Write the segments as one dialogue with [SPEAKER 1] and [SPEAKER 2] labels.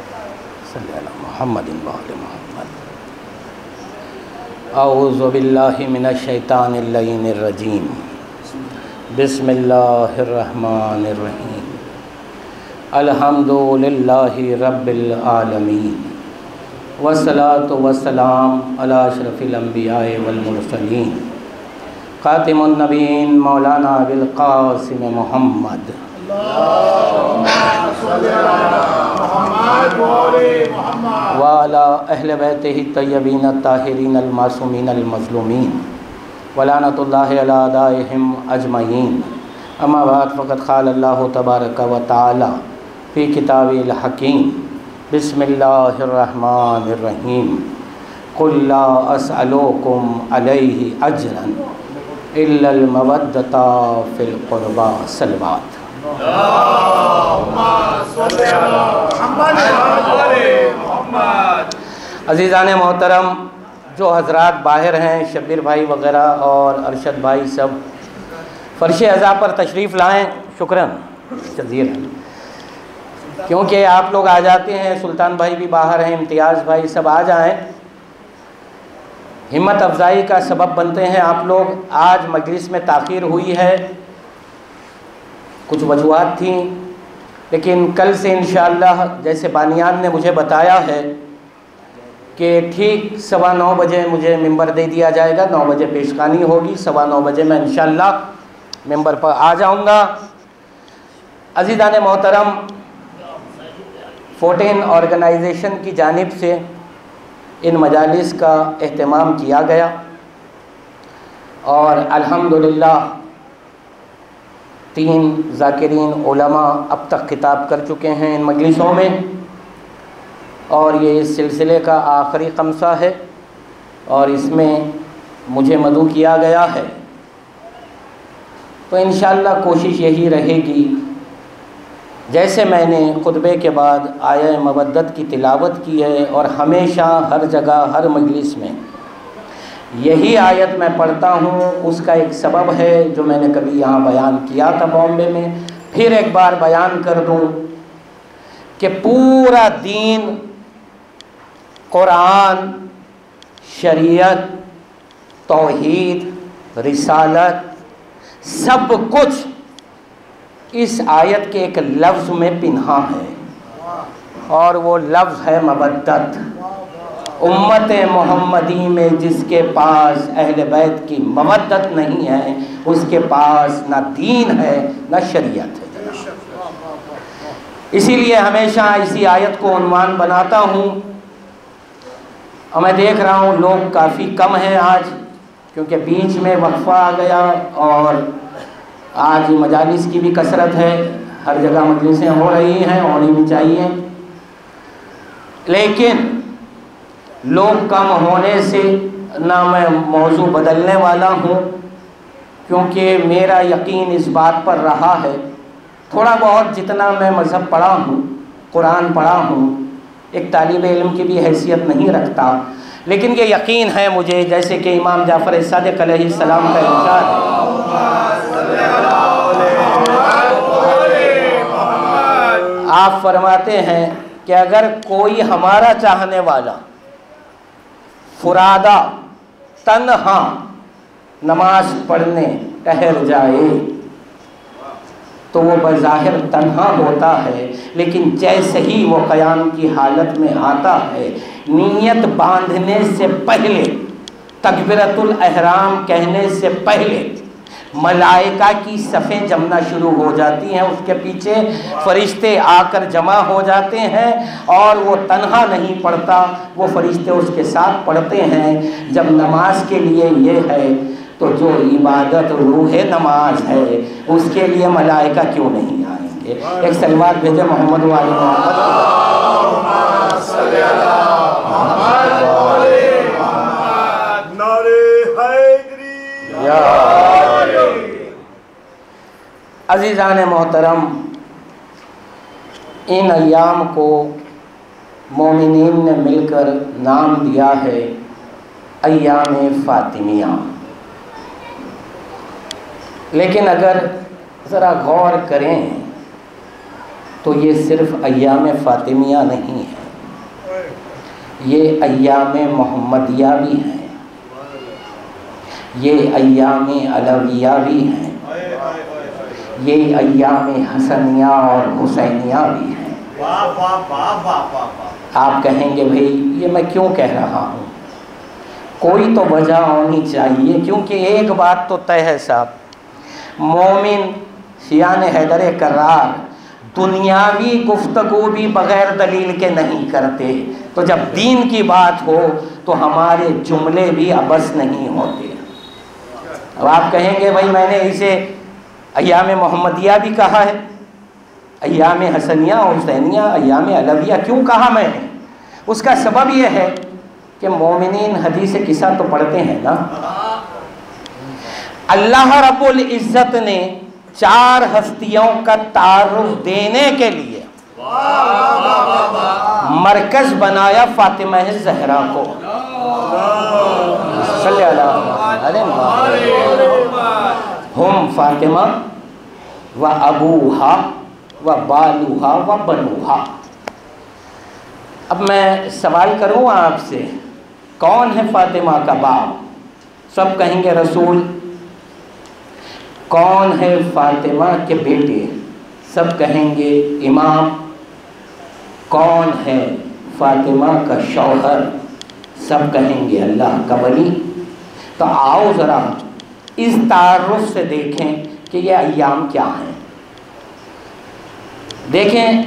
[SPEAKER 1] सल्लल्लाहु अलैहि मुहम्मदिन व आले मुहम्मद। औज़ु बिल्लाहि मिनश शैतानिर लईनिर रजीम। बिस्मिल्लाहिर रहमानिर रहीम। अल्हम्दुलिल्लाहि रब्बिल आलमीन वस्सलातु वस्सलाम अला अशरफिल अंबियाए वल मुरसलीन ख़ातिमुन नबीयीन मौलाना अबिल क़ासिम मुहम्मद व अला अहले बैतिही तय्यबीन ताहिरीन अल मासूमीन अल मज़लूमीन व लानतुल्लाहि अला अदाइहिम अजमईन। अम्मा बाद फ़क़द क़ाल अल्लाहु तबारक व तआला फ़ी किताबिल हकीम। बिस्मिल्लाहिर रहमानिर रहीम। क़ुल ला अस्अलुकुम अलैहि अजरन इल्लल मवद्दता फ़िल क़ुरबा। सलवात। अज़ीज़ान मोहतरम, जो हज़रात बाहर हैं, शब्बीर भाई वग़ैरह और अरशद भाई सब फ़र्श अज़ा पर तशरीफ़ लाएँ, शुक्रन जज़ीरन। क्योंकि आप लोग आ जाते हैं, सुल्तान भाई भी बाहर हैं, इम्तियाज़ भाई सब आ जाएं, हिम्मत अफ़ज़ाई का सबब बनते हैं आप लोग। आज मजलिस में ताख़ीर हुई है, कुछ वजूहात थी, लेकिन कल से इंशाअल्लाह जैसे बानियान ने मुझे बताया है कि ठीक 9:15 बजे मुझे मिंबर दे दिया जाएगा। 9 बजे पेशखानी होगी, 9:15 बजे मैं इंशाअल्लाह मिंबर पर आ जाऊंगा। अज़ीज़ान मोहतरम, फोर्टेन ऑर्गेनाइजेशन की जानिब से इन मजालिस का एहतमाम किया गया और अल्हम्दुलिल्लाह 3 ज़ाकिरीन उलमा अब तक खिताब कर चुके हैं इन मजलिसों में, और ये इस सिलसिले का आखिरी ख़म्सा है और इसमें मुझे मदऊ किया गया है। तो इंशाअल्लाह कोशिश यही रहेगी, जैसे मैंने खुतबे के बाद आया मवद्दत की तिलावत की है और हमेशा हर जगह हर मजलिस में यही आयत मैं पढ़ता हूँ, उसका एक सबब है जो मैंने कभी यहाँ बयान किया था बॉम्बे में, फिर एक बार बयान कर दूँ कि पूरा दीन, कुरान, शरीयत, तौहीद, रिसालत, सब कुछ इस आयत के एक लफ्ज़ में पिन्हा है और वो लफ्ज़ है मवद्दत। उम्मत मोहम्मदी में जिसके पास अहले बैत की मवद्दत नहीं है, उसके पास ना दीन है ना शरीयत है। इसीलिए हमेशा इसी आयत को उन्वान बनाता हूँ। और मैं देख रहा हूँ लोग काफ़ी कम हैं आज, क्योंकि बीच में वक्फ़ा आ गया और आज मजालिस की भी कसरत है, हर जगह मजलिसें हो रही हैं, होनी भी चाहिए, लेकिन लोग कम होने से ना मैं मौजू बदलने वाला हूँ, क्योंकि मेरा यकीन इस बात पर रहा है, थोड़ा बहुत जितना मैं मज़हब पढ़ा हूँ, कुरान पढ़ा हूँ, एक तालिब इल्म की भी हैसियत नहीं रखता, लेकिन ये यकीन है मुझे, जैसे कि इमाम जाफ़र सादिक़ अलैहिस्सलाम का इरशाद है, आप फरमाते हैं कि अगर कोई हमारा चाहने वाला फुरादा तन्हा नमाज पढ़ने ठहर जाए तो वो बज़ाहिर तन्हा होता है, लेकिन जैसे ही वो क़याम की हालत में आता है, नीयत बांधने से पहले, तकबीरतुल एहराम कहने से पहले मलाइका की सफ़ें जमना शुरू हो जाती हैं, उसके पीछे फ़रिश्ते आकर जमा हो जाते हैं और वो तन्हा नहीं पढ़ता, वो फ़रिश्ते उसके साथ पढ़ते हैं। जब नमाज के लिए ये है तो जो इबादत रूह नमाज है उसके लिए मलाइका क्यों नहीं आएंगे। एक सलवात भेजे मोहम्मद वाले मोहम्मद। अज़ीज़ान मोहतरम, इन अय्याम को मोमिनीन ने मिलकर नाम दिया है अय्याम फ़ातिमिया। लेकिन अगर ज़रा गौर करें तो ये सिर्फ अय्याम फ़ातिमिया नहीं है, ये अय्याम मोहम्मदिया भी हैं, ये अय्याम अलविया भी हैं, ये अय्याम हसनिया और हुसैनिया भी हैं। आप कहेंगे भाई ये मैं क्यों कह रहा हूँ, कोई तो वजह होनी चाहिए, क्योंकि एक बात तो तय है साहब, मोमिन शियान हैदर करार दुनियावी गुफ्तगू भी बग़ैर दलील के नहीं करते, तो जब दीन की बात हो तो हमारे जुमले भी अबस नहीं होते। अब आप कहेंगे भाई मैंने इसे अय्याम मोहम्मदिया भी कहा है, अय्याम हसनिया और हुसैनिया, अय्याम अलविया क्यों कहा मैंने? उसका सबब यह है कि मोमिनीन हदीस किस्सा तो पढ़ते हैं ना। अल्लाह रब्बुल इज़्ज़त ने 4 हस्तियों का तारुफ देने के लिए मरकज़ बनाया फातिमा ज़हरा को। हम फातिमा व अबूहा व बालूहा व बनूहा। अब मैं सवाल करूँ आपसे, कौन है फातिमा का बाप? सब कहेंगे रसूल। कौन है फातिमा के बेटे? सब कहेंगे इमाम। कौन है फातिमा का शौहर? सब कहेंगे अल्लाह का वली। तो आओ ज़रा इस तारुफ से देखें कि ये अय्याम क्या हैं। देखें,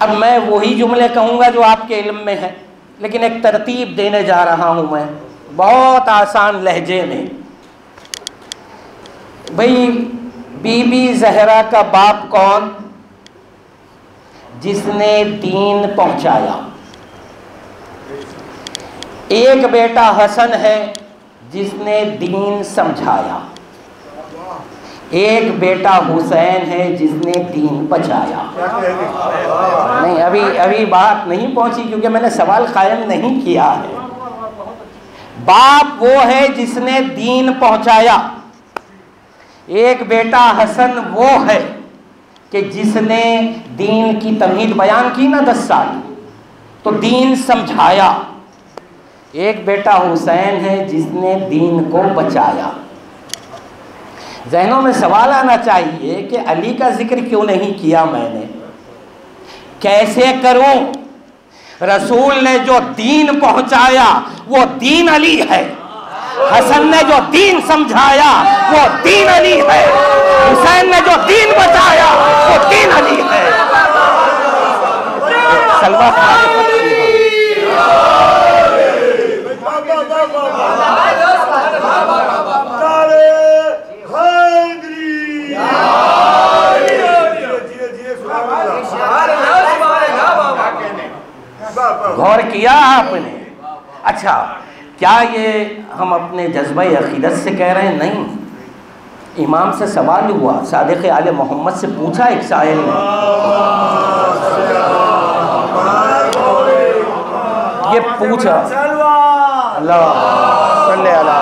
[SPEAKER 1] अब मैं वही जुमले कहूँगा जो आपके इल्म में है, लेकिन एक तरतीब देने जा रहा हूँ मैं बहुत आसान लहजे में। भाई बीबी ज़हरा का बाप कौन? जिसने दीन पहुँचाया। एक बेटा हसन है जिसने दीन समझाया, एक बेटा हुसैन है जिसने दीन बचाया। नहीं, अभी बात नहीं पहुंची क्योंकि मैंने सवाल कायम नहीं किया है। बाप वो है जिसने दीन पहुंचाया, एक बेटा हसन वो है कि जिसने दीन की तमीद बयान की ना 10 साल, तो दीन समझाया। एक बेटा हुसैन है जिसने दीन को बचाया। ज़हनों में सवाल आना चाहिए कि अली का जिक्र क्यों नहीं किया मैंने? कैसे करूं? रसूल ने जो दीन पहुंचाया वो दीन अली है, हसन ने जो दीन समझाया वो दीन अली है, हुसैन ने जो दीन बचाया वो दीन अली है। सलवा गौर किया आपने? अच्छा, क्या ये हम अपने जज्बा अकीदत से कह रहे हैं? नहीं, इमाम से सवाल हुआ, सादिक़ आले मोहम्मद से पूछा एक साइल ने, ये पूछा अल्लाह सल्ले अला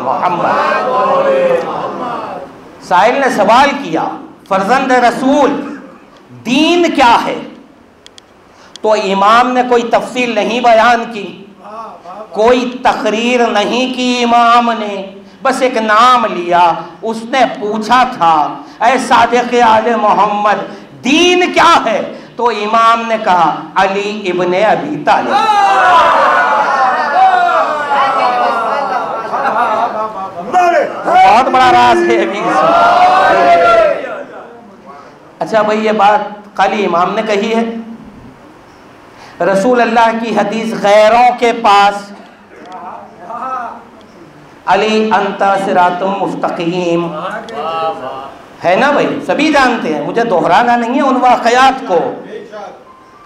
[SPEAKER 1] मोहम्मद। साइल ने सवाल किया, फर्जंद रसूल दीन क्या है? तो इमाम ने कोई तफसील नहीं बयान की, कोई तकरीर नहीं की इमाम ने, बस एक नाम लिया। उसने पूछा था, ऐ सादिक़ आले मोहम्मद दीन क्या है? तो इमाम ने कहा अली इब्ने अबी तालिब। बहुत बड़ा राज है अभी। अच्छा भाई, ये बात खाली इमाम ने कही है? रसूल अल्लाह की हदीस गैरों के पास अली अंता सिरातुम मुस्तकीम है ना भाई, सभी जानते हैं, मुझे दोहराना नहीं है उन वाक़यात को।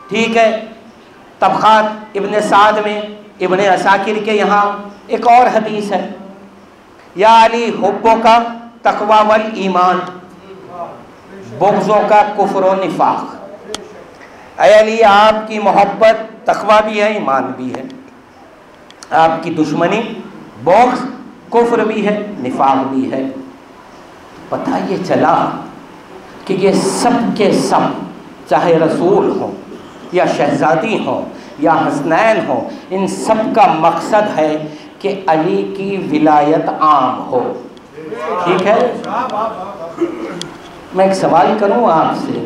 [SPEAKER 1] ठीक है, तबक़ात इब्ने साद में, इब्ने असाकिर के यहाँ एक और हदीस है, या अली हुब्बो का तक़वा वल ईमान, बुग़्ज़ों का कुफ्र व निफ़ाक़। ऐ अली, आपकी मोहब्बत तक़वा भी है, ईमान भी है, आपकी दुश्मनी बुग़्ज़ कुफ्र भी है, निफ़ाक़ भी है। पता ये चला कि ये सब के सब, चाहे रसूल हो या शहजादी हो या हसनैन हो, इन सब का मकसद है कि अली की विलायत आम हो। ठीक है, मैं एक सवाल करूं आपसे,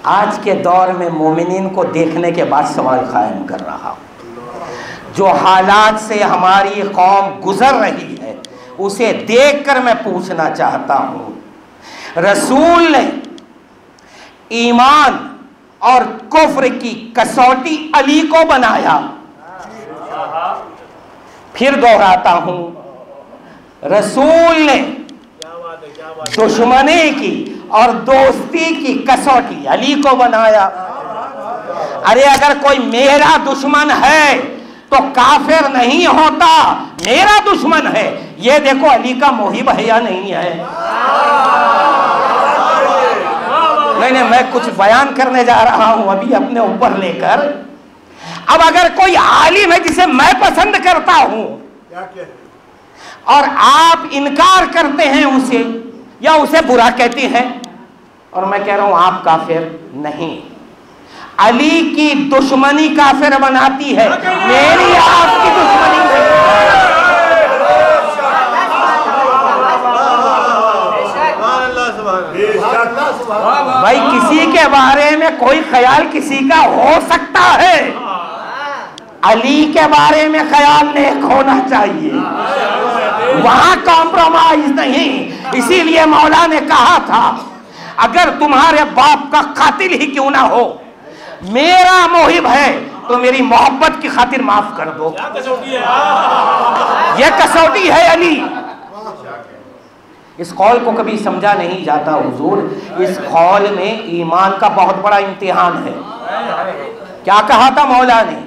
[SPEAKER 1] आज के दौर में मोमिनीन को देखने के बाद सवाल कायम कर रहा हूं, जो हालात से हमारी कौम गुजर रही है उसे देखकर मैं पूछना चाहता हूं, रसूल ने ईमान और कुफ्र की कसौटी अली को बनाया। फिर दोहराता हूं, रसूल ने दुश्मनी की और दोस्ती की कसौटी अली को बनाया। अरे अगर कोई मेरा दुश्मन है तो काफिर नहीं होता, मेरा दुश्मन है, ये देखो अली का मोहिब है या नहीं है। नहीं, मैं कुछ बयान करने जा रहा हूं अभी अपने ऊपर लेकर। अब अगर कोई आलिम है जिसे मैं पसंद करता हूं और आप इनकार करते हैं उसे या उसे बुरा कहते हैं, और मैं कह रहा हूं आप काफिर नहीं, अली की दुश्मनी काफिर बनाती है, मेरी आपकी दुश्मनी नहीं। भाई किसी के बारे में कोई ख्याल किसी का हो सकता है, अली के बारे में ख्याल नेक होना चाहिए, वहां कॉम्प्रोमाइज नहीं। इसीलिए मौला ने कहा था, अगर तुम्हारे बाप का कातिल ही क्यों ना हो, मेरा मोहिब है तो मेरी मोहब्बत की खातिर माफ कर दो। ये कसौटी है अली। इस कौल को कभी समझा नहीं जाता हुजूर, इस कौल में ईमान का बहुत बड़ा इम्तिहान है। क्या कहा था मौला ने,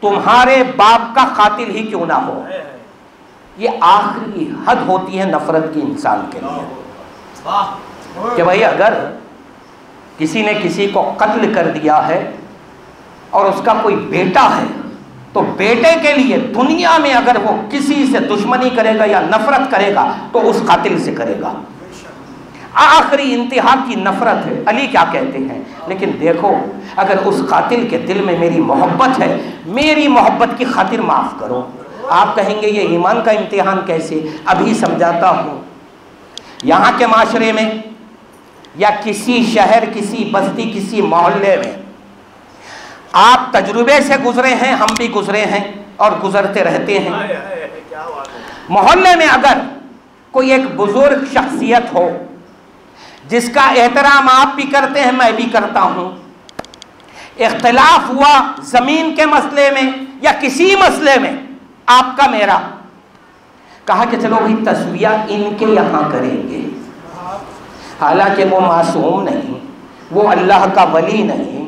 [SPEAKER 1] तुम्हारे बाप का कातिल ही क्यों ना हो। ये आखिरी हद होती है नफरत की इंसान के लिए, कि भाई अगर किसी ने किसी को कत्ल कर दिया है और उसका कोई बेटा है, तो बेटे के लिए दुनिया में अगर वो किसी से दुश्मनी करेगा या नफरत करेगा तो उस कातिल से करेगा। आखिरी इंतहा की नफरत है। अली क्या कहते हैं, लेकिन देखो अगर उस कातिल के दिल में मेरी मोहब्बत है, मेरी मोहब्बत की खातिर माफ करो। आप कहेंगे ये ईमान का इम्तिहान कैसे, अभी समझाता हूँ। यहाँ के माशरे में या किसी शहर, किसी बस्ती, किसी मोहल्ले में आप तजुर्बे से गुजरे हैं, हम भी गुजरे हैं और गुजरते रहते हैं। मोहल्ले में अगर कोई एक बुजुर्ग शख्सियत हो जिसका एहतराम आप भी करते हैं, मैं भी करता हूं, इख्तिलाफ हुआ जमीन के मसले में या किसी मसले में आपका मेरा, कहा कि चलो भाई तस्वीया इनके यहां करेंगे, हालांकि वो मासूम नहीं, वो अल्लाह का वली नहीं,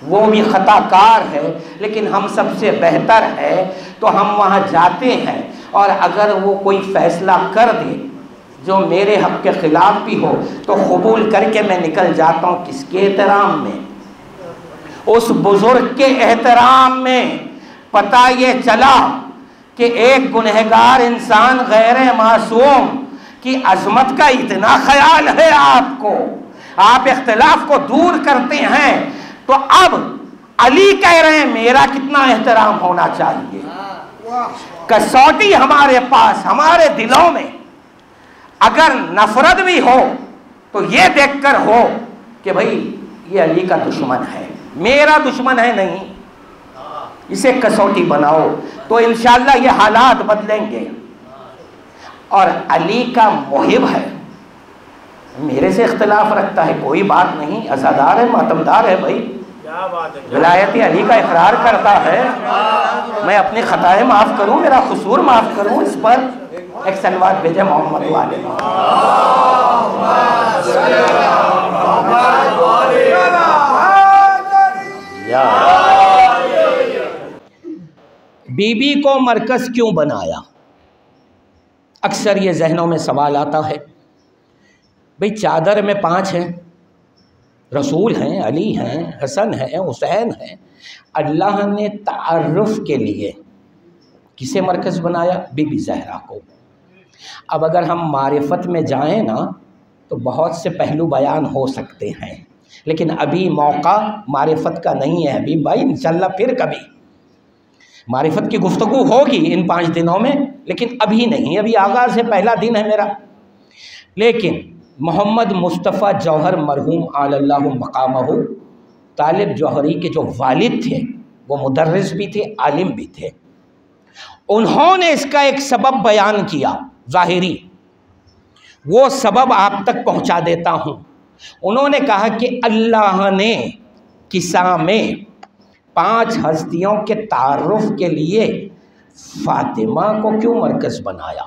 [SPEAKER 1] वो भी खताकार है, लेकिन हम सबसे बेहतर है, तो हम वहाँ जाते हैं और अगर वो कोई फैसला कर दे जो मेरे हक के खिलाफ भी हो तो कबूल करके मैं निकल जाता हूँ। किसके एहतराम में, उस बुजुर्ग के एहतराम में। पता ये चला कि एक गुनहगार इंसान गैर मासूम की अजमत का इतना ख्याल है आपको, आप इख्तिलाफ को दूर करते हैं, तो अब अली कह रहे हैं मेरा कितना एहतराम होना चाहिए। कसौटी हमारे पास, हमारे दिलों में अगर नफरत भी हो तो ये देखकर हो कि भाई ये अली का दुश्मन है, मेरा दुश्मन है नहीं, इसे कसौटी बनाओ, तो इंशाअल्लाह ये हालात बदलेंगे। और अली का मुहिब है, मेरे से इख्तिलाफ रखता है, कोई बात नहीं, अज़ादार है, मातमदार है, भाई विलायत अली का इकरार करता है, मैं अपनी खताएं माफ़ करूं, मेरा कसूर माफ़ करूं, इस पर एक सलवात भेजे मोहम्मद वाले। बीबी को मरकज़ क्यों बनाया, अक्सर ये जहनों में सवाल आता है। भाई चादर में 5 हैं, रसूल हैं, अली हैं, हसन हैं, हुसैन हैं। अल्लाह ने तारुफ के लिए किसे मरकज़ बनाया, बीबी ज़हरा को। अब अगर हम मारिफत में जाएं ना तो बहुत से पहलू बयान हो सकते हैं, लेकिन अभी मौका मारिफत का नहीं है अभी भाई। इंशाल्लाह फिर कभी मारिफत की गुफ्तगू होगी इन 5 दिनों में, लेकिन अभी नहीं, अभी आगाज़ है, पहला दिन है मेरा। लेकिन मोहम्मद मुस्तफ़ा जौहर मरहूम आलल्लाहु मकामहू, तालिब जौहरी के जो वालिद थे वो मुदर्रिस भी थे, आलिम भी थे। उन्होंने इसका एक सबब बयान किया ज़ाहिरी, वो सबब आप तक पहुंचा देता हूं। उन्होंने कहा कि अल्लाह ने किस्सा में 5 हस्तियों के तारुफ के लिए फातिमा को क्यों मरकज़ बनाया।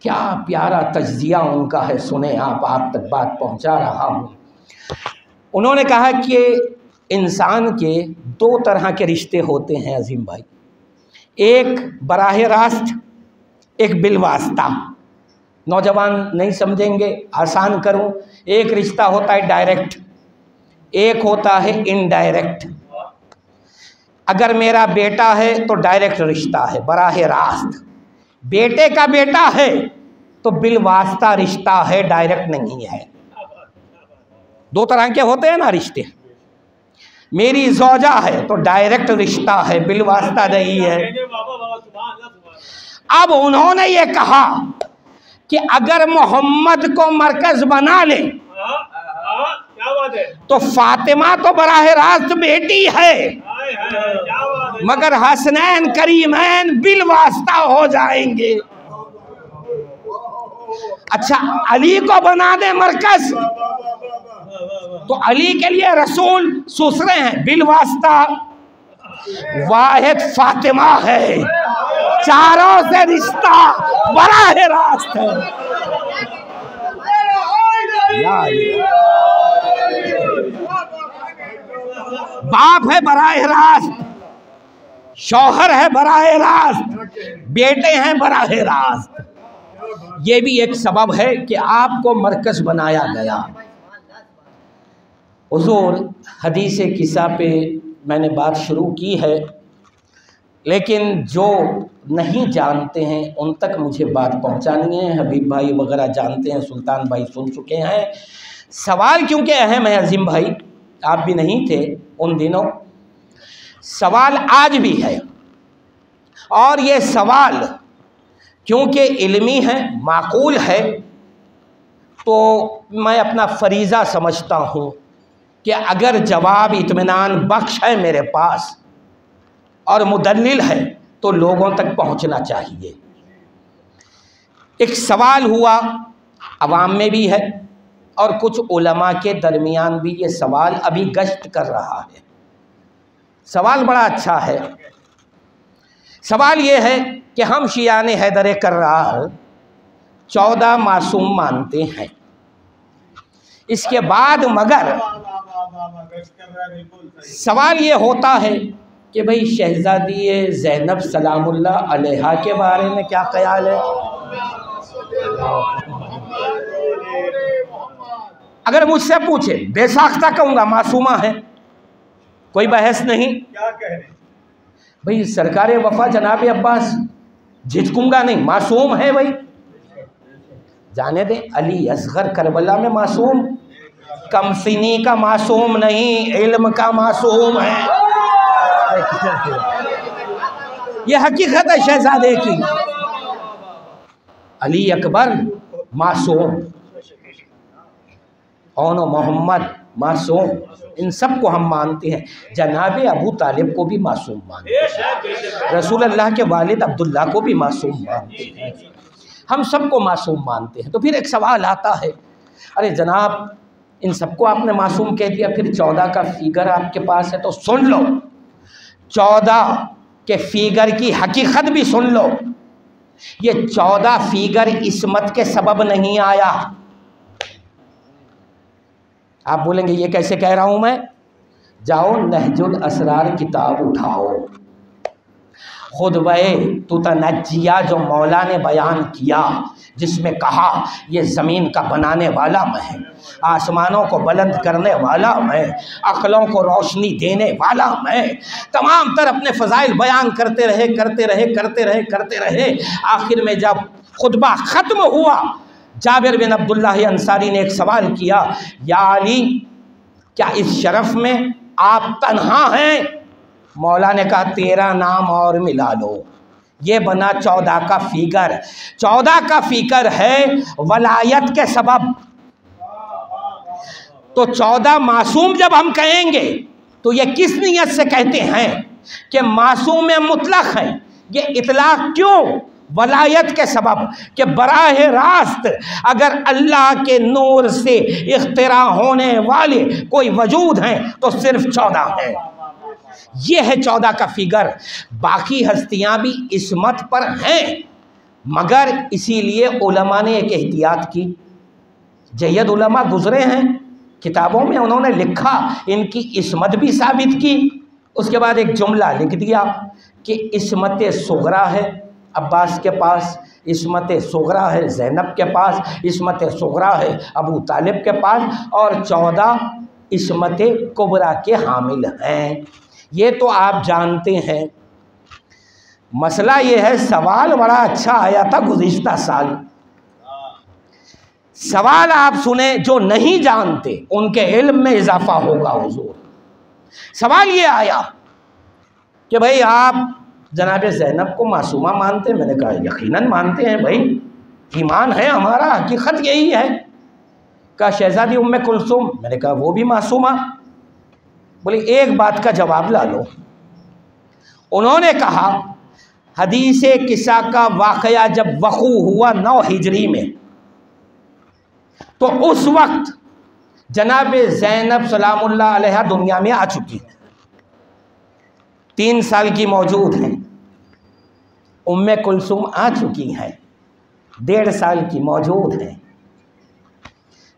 [SPEAKER 1] क्या प्यारा तज्जिया उनका है, सुने आप तक बात पहुंचा रहा हूं। उन्होंने कहा कि इंसान के 2 तरह के रिश्ते होते हैं अजीम भाई, एक बराह रास्त, एक बिलवास्ता। नौजवान नहीं समझेंगे, आसान करूं, एक रिश्ता होता है डायरेक्ट, एक होता है इनडायरेक्ट। अगर मेरा बेटा है तो डायरेक्ट रिश्ता है, बराह रास्त। बेटे का बेटा है तो बिलवास्ता रिश्ता है, डायरेक्ट नहीं है। 2 तरह के होते हैं ना रिश्ते। मेरी ज़ौजा है तो डायरेक्ट रिश्ता है, बिलवास्ता नहीं है। अब उन्होंने ये कहा कि अगर मोहम्मद को मरकज बना ले तो फातिमा तो बराह रास्त बेटी है, मगर हसनैन करीमैन बिलवास्ता हो जाएंगे। अच्छा, अली को बना दे मरकज तो अली के लिए रसूल ससुरे हैं, बिलवास्ता वाहिद फातिमा है, चारों से रिश्ता बराह रास्त है। बाप है बराह रास्त, शौहर है बराह रास्त, बेटे हैं बराह रास्त। ये भी एक सबब है कि आपको मरकज बनाया गया। हुजूर हदीस किस्सा पे मैंने बात शुरू की है, लेकिन जो नहीं जानते हैं उन तक मुझे बात पहुंचानी है। हबीब भाई वगैरह जानते हैं, सुल्तान भाई सुन चुके हैं। सवाल क्योंकि अहम है अजीम भाई, आप भी नहीं थे उन दिनों, सवाल आज भी है। और ये सवाल क्योंकि इल्मी है, माकूल है, तो मैं अपना फरीज़ा समझता हूँ कि अगर जवाब इत्मीनान बख्श है मेरे पास और मुदल्लिल है तो लोगों तक पहुंचना चाहिए। एक सवाल हुआ, अवाम में भी है और कुछ उलमा के दरमियान भी ये सवाल अभी गश्त कर रहा है। सवाल बड़ा अच्छा है। सवाल ये है कि हम शियान हैदर कर्रार 14 मासूम मानते हैं, इसके बाद मगर सवाल ये होता है कि भाई शहजादी ज़ैनब सलामुल्लाह अलैहा के बारे में क्या ख्याल है। अगर मुझसे पूछे, बेसाख्ता कहूँगा मासूमा है, कोई बहस नहीं। क्या कह रहे भाई, सरकारे वफा जनाब अब्बास, झिझकूंगा नहीं, मासूम है भाई, जाने दे। अली असगर करबला में मासूम, कमसिनी का मासूम नहीं, इल्म का मासूम है। ये हकीकत है शहजादे की। अली अकबर मासूम, और मोहम्मद मासूम, इन सब को हम मानते हैं। जनाब अबू तालिब को भी मासूम मानते हैं, रसूल अल्लाह के वालिद अब्दुल्ला को भी मासूम मानते हैं, हम सबको मासूम मानते हैं। तो फिर एक सवाल आता है, अरे जनाब इन सबको आपने मासूम कह दिया, फिर 14 का फिगर आपके पास है तो सुन लो, 14 के फिगर की हकीकत भी सुन लो। ये 14 फिगर इस्मत के सबब नहीं आया। आप बोलेंगे ये कैसे कह रहा हूं मैं, जाओ नहजुल असरार किताब उठाओ, खुतबे तुतनज्जिया जो मौला ने बयान किया, जिसमें कहा ये ज़मीन का बनाने वाला मैं, आसमानों को बुलंद करने वाला मैं, अक्लों को रोशनी देने वाला मैं, तमाम तरह अपने फ़ज़ाइल बयान करते रहे। आखिर में जब खुतबा ख़त्म हुआ, जाबिर बिन अब्दुल्लाह अंसारी ने एक सवाल किया, या अली क्या इस शरफ में आप तन्हा हैं? मौला ने कहा 13 नाम और मिला लो। ये बना 14 का फिगर। 14 का फिगर है वलायत के सबब। तो 14 मासूम जब हम कहेंगे तो ये किस नियत से कहते हैं कि मासूम मुतलक हैं? ये इतलाक क्यों? वलायत के सबब कि बराह रास्त अगर अल्लाह के नूर से इख्तिरा होने वाले कोई वजूद हैं तो सिर्फ 14 हैं। ये है 14 का फिगर। बाकी हस्तियां भी इस्मत पर हैं, मगर इसीलिए उलमा ने एक एहतियात की। जय्यद उलमा गुजरे हैं, किताबों में उन्होंने लिखा, इनकी इस्मत भी साबित की। उसके बाद एक जुमला लिख दिया कि इस्मत सुगरा है अब्बास के पास, इस्मत सुगरा है ज़ैनब के पास, इस्मत सुगरा है अबू तालिब के पास, और 14 इस्मत कुबरा के हामिल हैं। ये तो आप जानते हैं। मसला ये है, सवाल बड़ा अच्छा आया था गुज़िश्ता साल। सवाल आप सुने, जो नहीं जानते उनके इल्म में इजाफा होगा हुजूर। सवाल ये आया कि भाई आप जनाब ज़ैनब को मासूमा मानते हैं? मैंने कहा यकीनन मानते हैं भाई, ईमान है हमारा, हकीकत यही है। कहा शहज़ादी उम्मे कुलसूम? मैंने कहा वो भी मासूमा। बोले एक बात का जवाब ला लो। उन्होंने कहा हदीस किस्सा का वाक़या जब वक़ू हुआ 9 हिजरी में, तो उस वक्त जनाब ज़ैनब सलामुल्लाह अलैहा दुनिया में आ चुकी है, 3 साल की मौजूद हैं। उम्मे कुलसूम आ चुकी हैं, 1.5 साल की मौजूद हैं।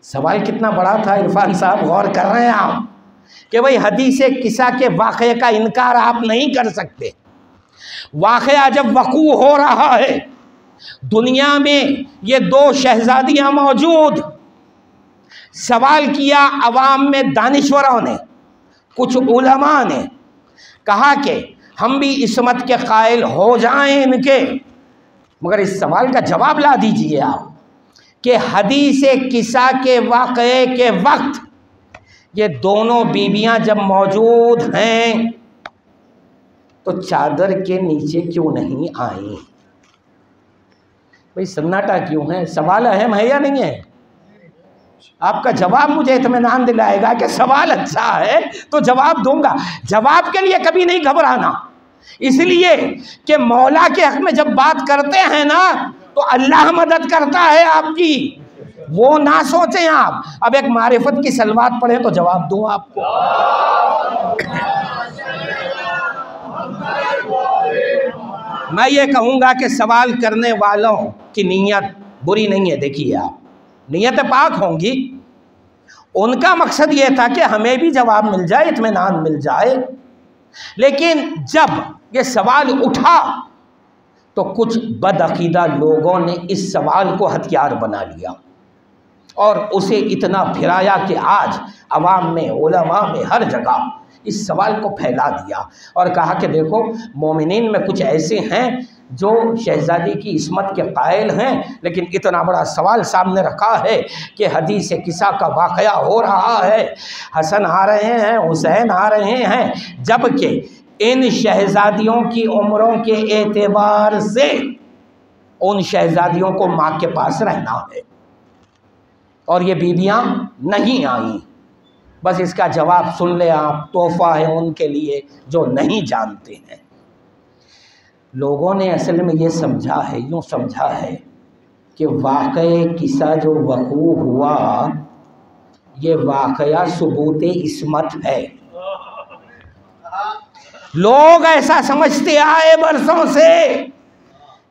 [SPEAKER 1] सवाल कितना बड़ा था इरफान साहब, गौर कर रहे हैं आप कि भाई हदीस किस्सा के वाक़े का इनकार आप नहीं कर सकते। वाक़या जब वक़ू हो रहा है, दुनिया में ये 2 शहज़ादियाँ मौजूद, सवाल किया अवाम में, दानिश्वरों ने, कुछ उलमा ने कहा कि हम भी इस्मत के कायल हो जाएं इनके, मगर इस सवाल का जवाब ला दीजिए आप कि हदीस किस्सा के वाक़े के वक्त ये दोनों बीबियां जब मौजूद हैं तो चादर के नीचे क्यों नहीं आई? भाई सन्नाटा क्यों है? सवाल अहम है या नहीं है? आपका जवाब मुझे इत्मीनान दिलाएगा कि सवाल अच्छा है तो जवाब दूंगा। जवाब के लिए कभी नहीं घबराना, इसलिए कि मौला के हक में जब बात करते हैं ना तो अल्लाह मदद करता है आपकी, वो ना सोचें आप। अब एक मारिफत की सलवात पढ़ें तो जवाब दूं आपको। मैं ये कहूँगा कि सवाल करने वालों की नीयत बुरी नहीं है। देखिए आप, नीयत पाक होंगी, उनका मकसद ये था कि हमें भी जवाब मिल जाए, इत्मीनान मिल जाए। लेकिन जब ये सवाल उठा तो कुछ बदअकीदा लोगों ने इस सवाल को हथियार बना लिया और उसे इतना फिराया कि आज अवाम में, उलमा में, हर जगह इस सवाल को फैला दिया और कहा कि देखो मोमिनीन में कुछ ऐसे हैं जो शहज़ादी की इस्मत के कायल हैं, लेकिन इतना बड़ा सवाल सामने रखा है कि हदीस किस्सा का वाक़या हो रहा है, हसन आ रहे हैं, हुसैन आ रहे हैं, जबकि इन शहज़ादियों की उम्रों के एतबार से उन शहज़ादियों को माँ के पास रहना है और ये बीबियाँ नहीं आईं। बस इसका जवाब सुन ले आप, तोहफ़ा है उनके लिए जो नहीं जानते हैं। लोगों ने असल में ये समझा है, यूँ समझा है कि वाक़ये किस्सा जो वक़ू हुआ ये वाक़या सबूत इस्मत है। लोग ऐसा समझते आए बरसों से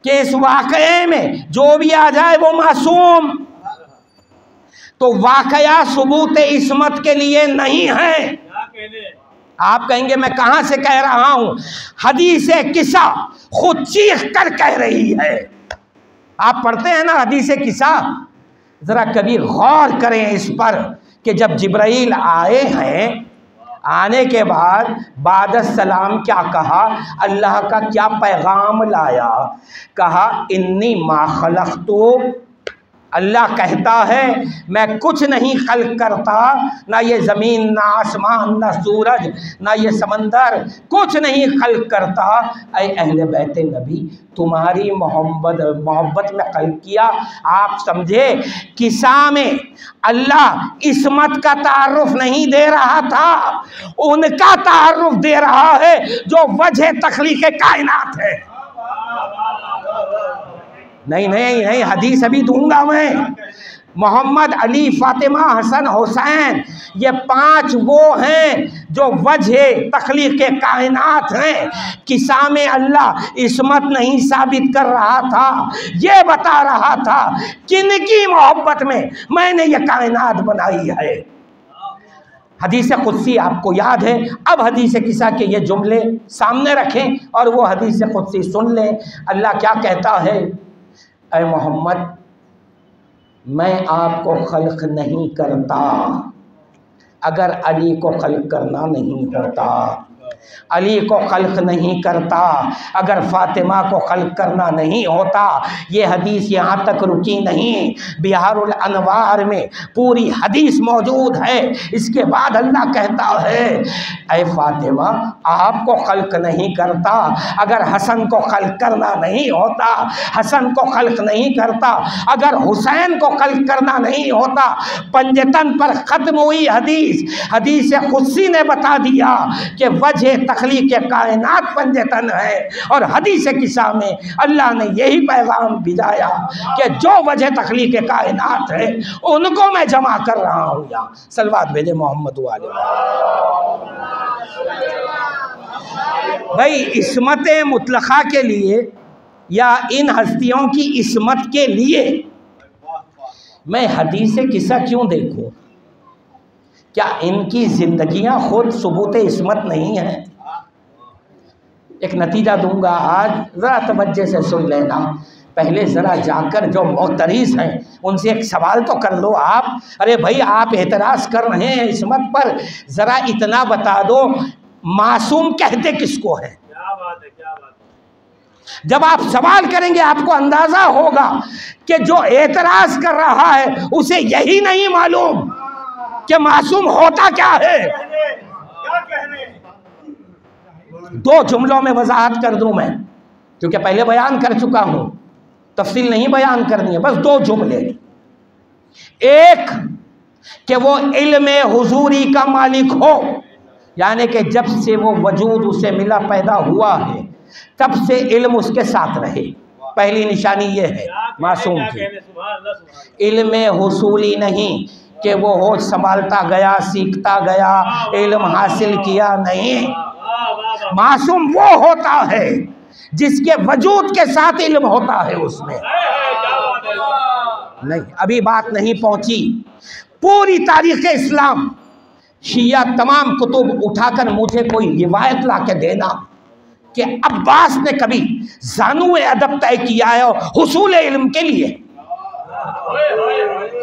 [SPEAKER 1] कि इस वाक़ये में जो भी आ जाए वो मासूम, तो वाक़या सबूत इस्मत के लिए नहीं है। आप कहेंगे मैं कहाँ से कह रहा हूँ? हदीस किस्सा खुद चीख कर कह रही है। आप पढ़ते हैं ना हदीस किस्सा, ज़रा कभी गौर करें इस पर कि जब जिब्राइल आए हैं, आने के बाद सलाम क्या कहा, अल्लाह का क्या पैगाम लाया? कहा इन्नी मा खलक़तु अल्लाह कहता है मैं कुछ नहीं खल्क करता, ना ये ज़मीन, ना आसमान, ना सूरज, ना ये समंदर, कुछ नहीं खल्क करता। ऐ अहले बैत नबी, तुम्हारी मोहब्बत में खल्क किया। आप समझे, किस्सा में अल्लाह इस्मत का तारुफ नहीं दे रहा था, उनका तारुफ दे रहा है जो वजह तख्लीक़ कायनात है। नहीं नहीं नहीं, हदीस अभी दूंगा मैं। मोहम्मद, अली, फातिमा, हसन, हुसैन, ये 5 वो हैं जो वजह तख्लीक़ कायनात हैं। किस्सा में अल्लाह इस्मत नहीं साबित कर रहा था, ये बता रहा था किनकी मोहब्बत में मैंने ये कायनात बनाई है। हदीस कुदसी आपको याद है। अब हदीस किस्सा के ये जुमले सामने रखें और वो हदीस कुदसी सुन लें। अल्लाह क्या कहता है, ऐ मोहम्मद, मैं आपको खल्क नहीं करता अगर अली को खल्क करना नहीं होता, अली को खल्क नहीं करता अगर फातिमा को खल्क करना नहीं होता। ये हदीस यहाँ तक रुकी नहीं, बिहारुल अनवार में पूरी हदीस मौजूद है। इसके बाद अल्लाह कहता है, ऐ फातिमा, आपको खल्क नहीं करता अगर हसन को खल्क करना नहीं होता, हसन को खल्क नहीं करता अगर हुसैन को खल्क करना नहीं होता। पंजतन पर ख़त्म हुई हदीस। हदीस कुदसी ने बता दिया कि वजह तख्लीक़ कायनात पंजतन है, और हदीस किस्सा में अल्लाह ने यही पैगाम भिजाया कि जो वजह तख्लीक़ कायनात है उनको मैं जमा कर रहा हूँ। यहाँ सलवात भेजे मोहम्मद वाले। भाई, इस्मत मुतलक़ा के लिए या इन हस्तियों की इस्मत के लिए मैं हदीस किस्सा क्यों देखूँ? क्या इनकी ज़िंदगियाँ खुद सबूत इस्मत नहीं है? एक नतीजा दूंगा आज, ज़रा तवज्जो से सुन लेना। पहले ज़रा जाकर जो मोहतरीस हैं उनसे एक सवाल तो कर लो आप। अरे भाई, आप एतराज़ कर रहे हैं इस्मत पर, ज़रा इतना बता दो, मासूम कहते किसको है? क्या बात है, क्या बात है। जब आप सवाल करेंगे आपको अंदाज़ा होगा कि जो एतराज़ कर रहा है उसे यही नहीं मालूम कि मासूम होता क्या है। दो जुमलों में वजाहत कर दूं मैं, क्योंकि पहले बयान कर चुका हूं, तफसील नहीं बयान करनी है, बस 2 जुमले। एक कि वो इल्म हुजूरी का मालिक हो, यानी कि जब से वो वजूद उसे मिला, पैदा हुआ है, तब से इल्म उसके साथ रहे। पहली निशानी ये है मासूम की। इल्म हुसूली नहीं कि वो होश संभालता गया, सीखता गया, इल्म हासिल किया, नहीं। मासूम वो होता है जिसके वजूद के साथ इल्म होता है उसमें। नहीं, अभी बात नहीं पहुंची। पूरी तारीख़ इस्लाम, शिया तमाम कुतुब उठाकर मुझे कोई रिवायत ला के देना कि अब्बास ने कभी ज़ानुए अदब तय किया है हुसूल इल्म के लिए।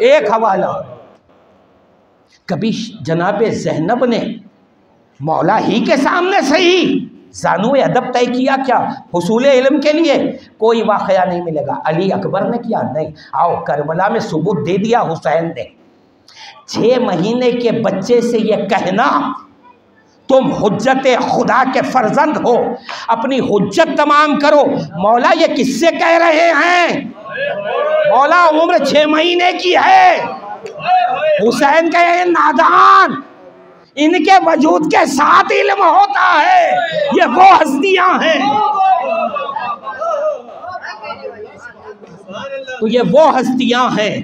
[SPEAKER 1] एक हवाला, कभी जनाब ज़ैनब ने मौला ही के सामने सही ज़ानुए अदब तय किया क्या हुसूल इल्म के लिए? कोई वाक़या नहीं मिलेगा। अली अकबर ने किया? नहीं। आओ, करबला में सबूत दे दिया हुसैन ने। 6 महीने के बच्चे से ये कहना तुम हुज्जत खुदा के फर्जंद हो, अपनी हुज्जत तमाम करो। मौला ये किससे कह रहे हैं? मौला उम्र 6 महीने की है। हुसैन का ये नादान, इनके वजूद के साथ इल्म होता है। ये वो हस्तियां हैं, तो ये वो हस्तियां हैं।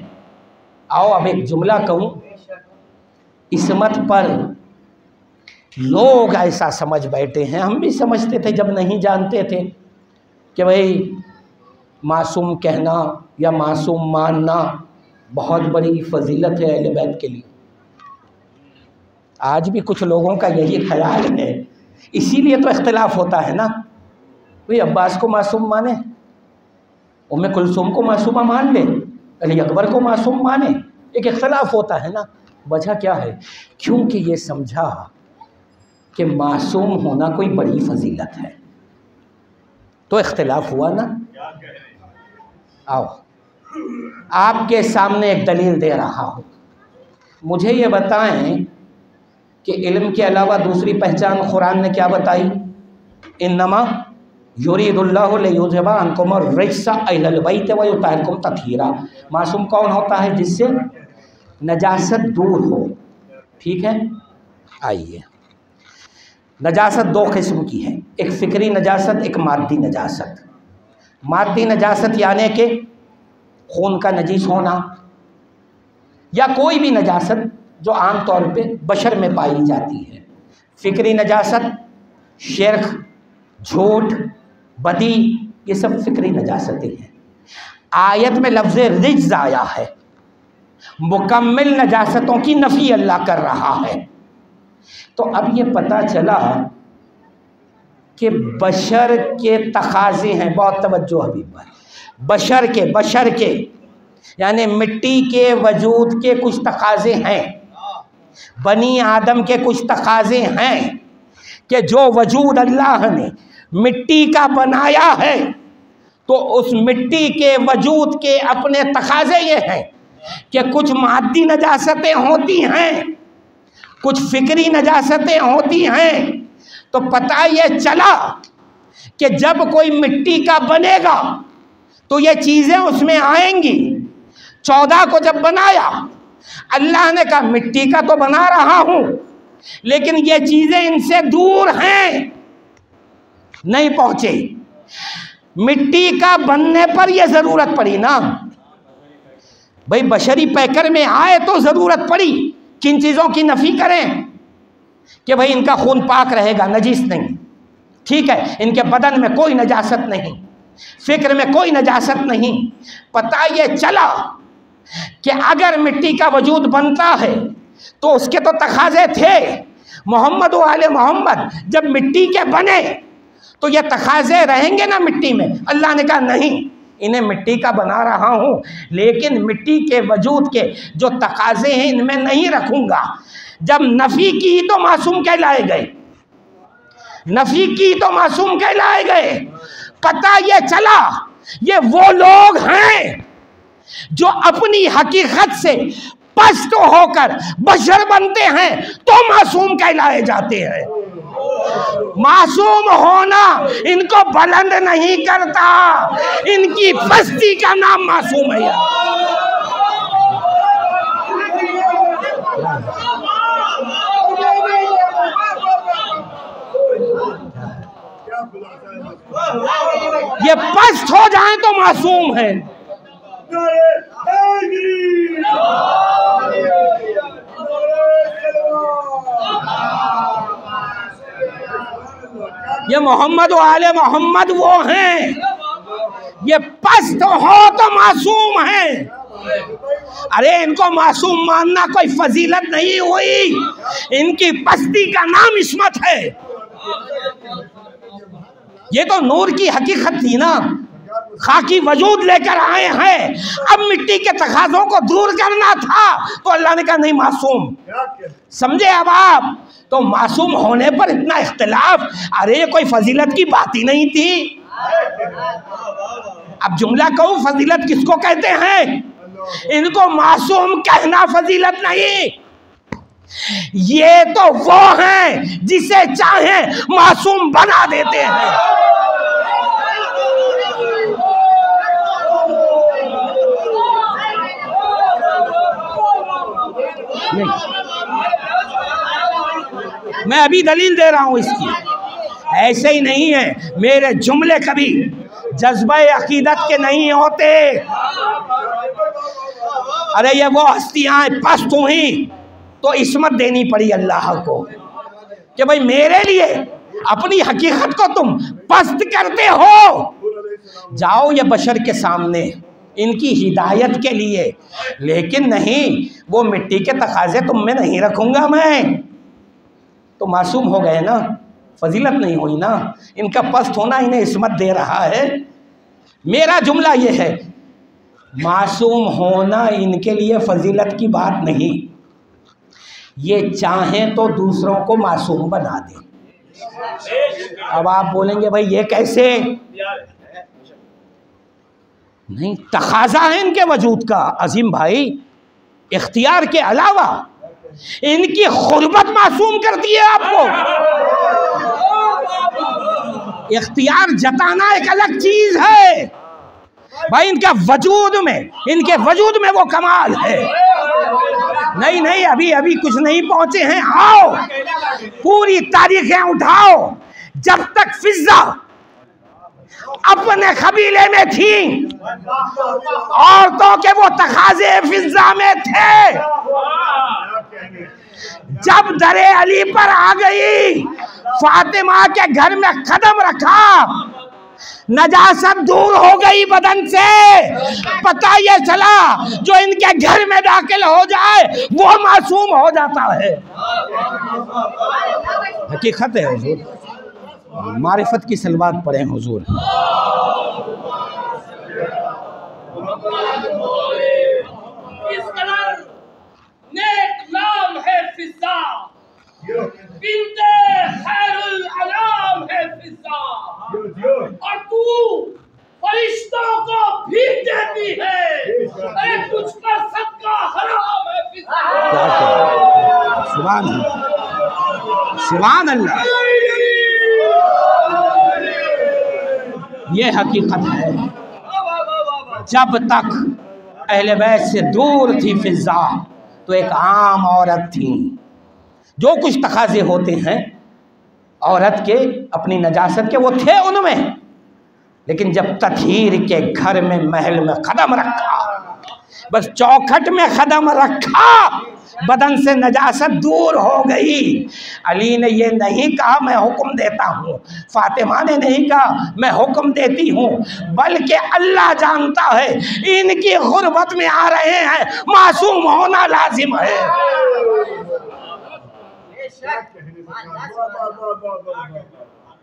[SPEAKER 1] आओ अब एक जुमला कहूं, इस्मत पर लोग ऐसा समझ बैठे हैं, हम भी समझते थे जब नहीं जानते थे, कि भाई मासूम कहना या मासूम मानना बहुत बड़ी फजीलत है अहले बैत के लिए। आज भी कुछ लोगों का यही ख्याल है, इसीलिए तो इख्तिलाफ होता है ना। भाई अब्बास को मासूम माने, उम्मे कुलसूम को मासूमा मान ले, अली अकबर को मासूम माने, एक इख्तिलाफ होता है ना। वजह क्या है? क्योंकि ये समझा कि मासूम होना कोई बड़ी फजीलत है, तो इख्तिलाफ हुआ ना। आओ आपके सामने एक दलील दे रहा हूँ। मुझे ये बताएं कि इल्म के अलावा दूसरी पहचान कुरान ने क्या बताई? इन्नमा युरीदुल्लाहु लियुज़हिबा अन्कुम अर्रिज्सा अहलल बैति व युतहिरकुम तत्हीरा। मासूम कौन होता है? जिससे नजासत दूर हो। ठीक है, आइए, नजासत दो किस्म की है, एक फ़िक्री नजासत, एक मादी नजासत। मादी नजासत यानी कि खून का नजीस होना या कोई भी नजासत जो आम तौर पे बशर में पाई जाती है। फ़िक्री नजासत, शिर्क, झूठ, बदी, ये सब फ़िक्री नजासतें हैं। आयत में लफ्ज़ रिज्ज़ आया है, मुकम्मिल नजासतों की नफ़ी अल्लाह कर रहा है। तो अब ये पता चला कि बशर के तकाज़े हैं, बहुत तवज्जो अभी पर, बशर के यानी मिट्टी के वजूद के कुछ तकाज़े हैं, बनी आदम के कुछ तकाज़े हैं कि जो वजूद अल्लाह ने मिट्टी का बनाया है तो उस मिट्टी के वजूद के अपने तकाज़े ये हैं कि कुछ मादी नजासतें होती हैं, कुछ फ़िक्री नजासतें होती हैं। तो पता ये चला कि जब कोई मिट्टी का बनेगा तो ये चीज़ें उसमें आएंगी। 14 को जब बनाया, अल्लाह ने कहा मिट्टी का तो बना रहा हूँ लेकिन ये चीज़ें इनसे दूर हैं, नहीं पहुँचे। मिट्टी का बनने पर यह ज़रूरत पड़ी ना भाई, बशरी पैकर में आए तो ज़रूरत पड़ी किन चीज़ों की नफ़ी करें कि भाई इनका खून पाक रहेगा, नजीस नहीं, ठीक है, इनके बदन में कोई नजासत नहीं, फ़िक्र में कोई नजासत नहीं। पता ये चला कि अगर मिट्टी का वजूद बनता है तो उसके तो तकाज़े थे। मोहम्मद व आले मोहम्मद जब मिट्टी के बने तो ये तकाज़े रहेंगे ना मिट्टी में? अल्लाह ने कहा नहीं, इन्हें मिट्टी का बना रहा हूँ लेकिन मिट्टी के वजूद के जो तकाज़े हैं इनमें नहीं रखूँगा। जब नफ़ी की तो मासूम कहलाए गए, नफ़ी की तो मासूम कहलाए गए। पता ये चला ये वो लोग हैं जो अपनी हकीकत से पस्त होकर बशर बनते हैं तो मासूम कहलाए जाते हैं। मासूम होना इनको बुलंद नहीं करता, इनकी पस्ती का नाम मासूम है। ये पस्त हो जाए तो मासूम है। ये मोहम्मद व आले मोहम्मद वो हैं, ये पस्त हो तो मासूम है। अरे इनको मासूम मानना कोई फजीलत नहीं हुई, इनकी पस्ती का नाम इस्मत है। ये तो नूर की हकीकत थी ना, खाकी वजूद लेकर आए हैं, अब मिट्टी के तकाज़ों को दूर करना था तो अल्लाह ने कहा नहीं मासूम। समझे अब आप? तो मासूम होने पर इतना इख्तिलाफ, अरे कोई फजीलत की बात ही नहीं थी। अब जुमला कहूँ फजीलत किसको कहते हैं? इनको मासूम कहना फजीलत नहीं, ये तो वो हैं जिसे चाहे मासूम बना देते हैं। मैं अभी दलील दे रहा हूं इसकी, ऐसे ही नहीं है। मेरे जुमले कभी जज्बा अकीदत के नहीं होते। अरे ये वो हस्तियां पस्त हुई तो इस्मत देनी पड़ी अल्लाह को कि भाई मेरे लिए अपनी हकीकत को तुम पस्त करते हो। जाओ ये बशर के सामने इनकी हिदायत के लिए, लेकिन नहीं, वो मिट्टी के तकाज़े तुम में नहीं रखूँगा मैं। तो मासूम हो गए ना, फजीलत नहीं हुई ना, इनका पस्त होना इन्हें इस्मत दे रहा है। मेरा जुमला ये है, मासूम होना इनके लिए फजीलत की बात नहीं, ये चाहें तो दूसरों को मासूम बना दें। अब आप बोलेंगे भाई ये कैसे? नहीं, तकाजा है इनके वजूद का अजीम भाई, इख्तियार के अलावा इनकी खुर्बत मासूम करती है आपको। इख्तियार जताना एक अलग चीज है भाई, इनके वजूद में वो कमाल है। नहीं नहीं, अभी अभी कुछ नहीं पहुंचे हैं, आओ पूरी तारीखें उठाओ। जब तक फिजा अपने कबीले में थी, औरतों के वो तकाजे फिजा में थे। जब दरे अली पर आ गई, फातिमा के घर में कदम रखा, नजासत दूर हो गई बदन से। पता ये चला जो इनके घर में दाखिल हो जाए वो मासूम हो जाता है। हकीकत है हुजूर, मारिफत की सलवात पढ़े हुजूर।
[SPEAKER 2] नेक नाम है फिजा, बिन्ते खैरुल अनाम है फिजा, और तू फरिश्तों को भी देती है। अरे तुझ पर सदका हराम है फिजा।
[SPEAKER 1] सुभान अल्लाह, सुभान अल्लाह, ये हकीकत है। जब तक अहले बैत से दूर थी फिजा, तो एक आम औरत थी। जो कुछ तकाजे होते हैं औरत के अपनी नजासत के, वो थे उनमें। लेकिन जब तत्हीर के घर में, महल में कदम रखा, बस चौखट में कदम रखा, बदन से नजासत दूर हो गई। अली ने ये नहीं कहा मैं हुक्म देता हूँ, फातिमा ने नहीं कहा मैं हुक्म देती हूँ, बल्कि अल्लाह जानता है इनकी गुर्बत में आ रहे हैं, मासूम होना लाजिम है।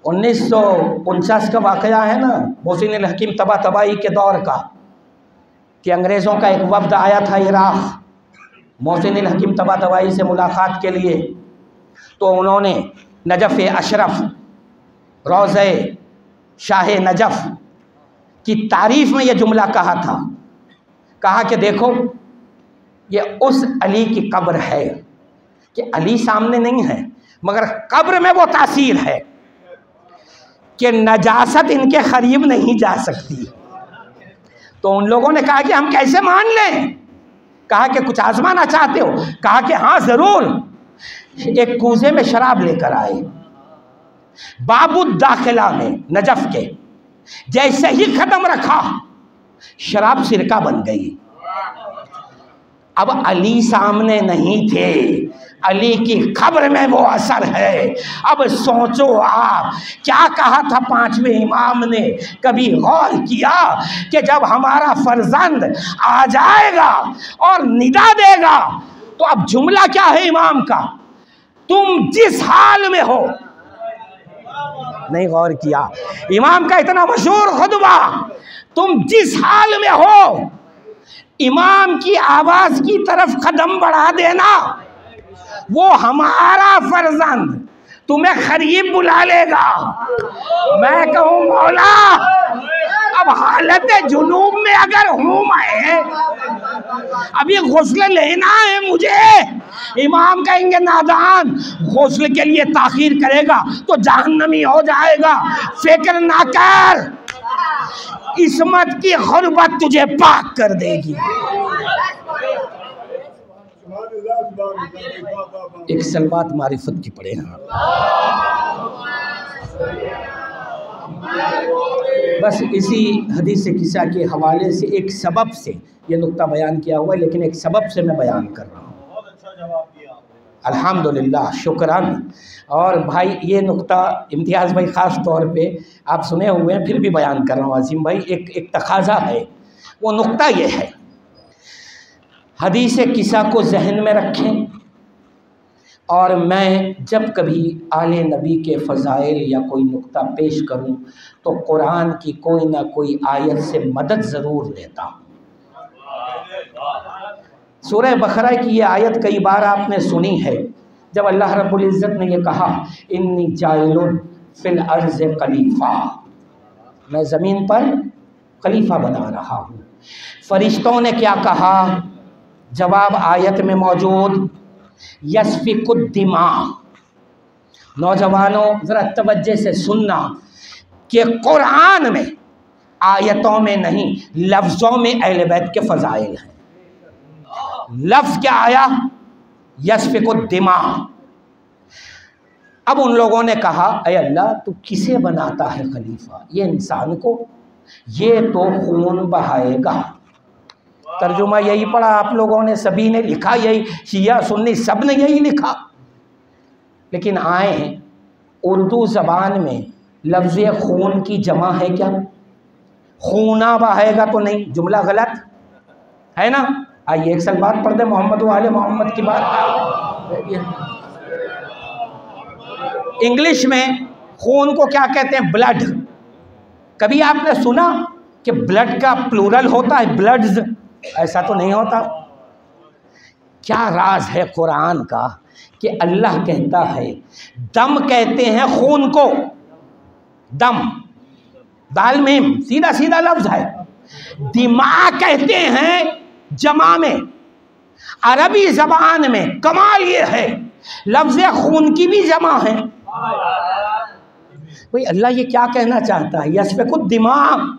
[SPEAKER 1] 1949 का वाक़या है ना, मोहसिन हकीम तबाही के दौर का, कि अंग्रेज़ों का एक वफ्द आया था इराक़ मोहसिन हकीम तबाही से मुलाकात के लिए। तो उन्होंने नजफ़ अशरफ, रोज़े शाह नजफ़ की तारीफ़ में यह जुमला कहा था। कहा कि देखो ये उस अली की कब्र है, कि अली सामने नहीं है मगर कब्र में वो तासीर है कि नजासत इनके करीब नहीं जा सकती। तो उन लोगों ने कहा कि हम कैसे मान लें? कहा कि कुछ आजमाना चाहते हो? कहा कि हाँ ज़रूर। एक कूजे में शराब लेकर आए, बाबुद दाखिला में नजफ़ के, जैसे ही कदम रखा शराब सिरका बन गई। अब अली सामने नहीं थे, अली की खबर में वो असर है। अब सोचो आप, क्या कहा था पांचवें इमाम ने? कभी गौर किया कि जब हमारा फर्जंद आ जाएगा और निदा देगा, तो अब जुमला क्या है इमाम का? तुम जिस हाल में हो। नहीं गौर किया इमाम का इतना मशहूर खुतबा, तुम जिस हाल में हो, इमाम की आवाज की तरफ कदम बढ़ा देना, वो हमारा फर्जंद तुम्हें करीब बुला लेगा। मैं कहूँ मौला, अब हालत जुनूब में अगर हूँ मैं, अभी गुस्ल लेना है मुझे, इमाम कहेंगे नादान, गुस्ल के लिए ताखीर करेगा तो जहन्नमी हो जाएगा। फिक्र ना कर, इस्मत की गुर्बत तुझे पाक कर देगी। एक सलवात मारिफत की पढ़े हैं। बस इसी हदीस किस्सा के हवाले से एक सबब से ये नुक्ता बयान किया हुआ है, लेकिन एक सबब से मैं बयान कर रहा हूँ। बहुत अच्छा जवाब दिया अल्हम्दुलिल्लाह, शुक्रान। और भाई ये नुक्ता इम्तियाज़ भाई ख़ास तौर पे आप सुने हुए हैं, फिर भी बयान कर रहा हूँ अजीम भाई। एक तकाज़ा है, वो नुक्ता ये है, हदीस किस्सा को जहन में रखें। और मैं जब कभी आले नबी के फ़ज़ाइल या कोई नुक्ता पेश करूं तो कुरान की कोई ना कोई आयत से मदद ज़रूर लेता हूँ। सूरह बकरा की ये आयत कई बार आपने सुनी है, जब अल्लाह रब्बुल इज़्ज़त ने ये कहा इन्नी जाइलुन फिल अर्ज़ खलीफा, मैं ज़मीन पर खलीफा बना रहा हूँ। फरिश्तों ने क्या कहा? जवाब आयत में मौजूद, यस्फिकुद्दिमा। नौजवानों ज़रा तवज्जो से सुनना कि कुरान में, आयतों में नहीं, लफ्ज़ों में अहले बैत के फ़ज़ाइल हैं। लफ्ज़ क्या आया? यस्फिकुद्दिमा। अब उन लोगों ने कहा, अय अल्लाह तू किसे बनाता है खलीफा? ये इंसान को, ये तो खून बहाएगा। तर्जुमा यही पढ़ा आप लोगों ने, सभी ने लिखा यही, शिया सुन्नी सब ने यही लिखा। लेकिन आए उर्दू ज़बान में लफ्ज़ खून की जमा है क्या? खूना बहाएगा तो नहीं, जुमला गलत है ना। आइए एक साल बात पढ़ दे, मोहम्मद वाले मोहम्मद की बात। इंग्लिश में खून को क्या कहते हैं? ब्लड। कभी आपने सुना कि ब्लड का प्लूरल होता है ब्लड्स? ऐसा तो नहीं होता। क्या राज है कुरान का कि अल्लाह कहता है, दम कहते हैं खून को, दम, दाल में सीधा सीधा लफ्ज है। दिमाग कहते हैं जमा में। अरबी जबान में कमाल ये है, लफ्ज खून की भी जमा है। भाई अल्लाह ये क्या कहना चाहता है? यस्फिकुद दिमाग,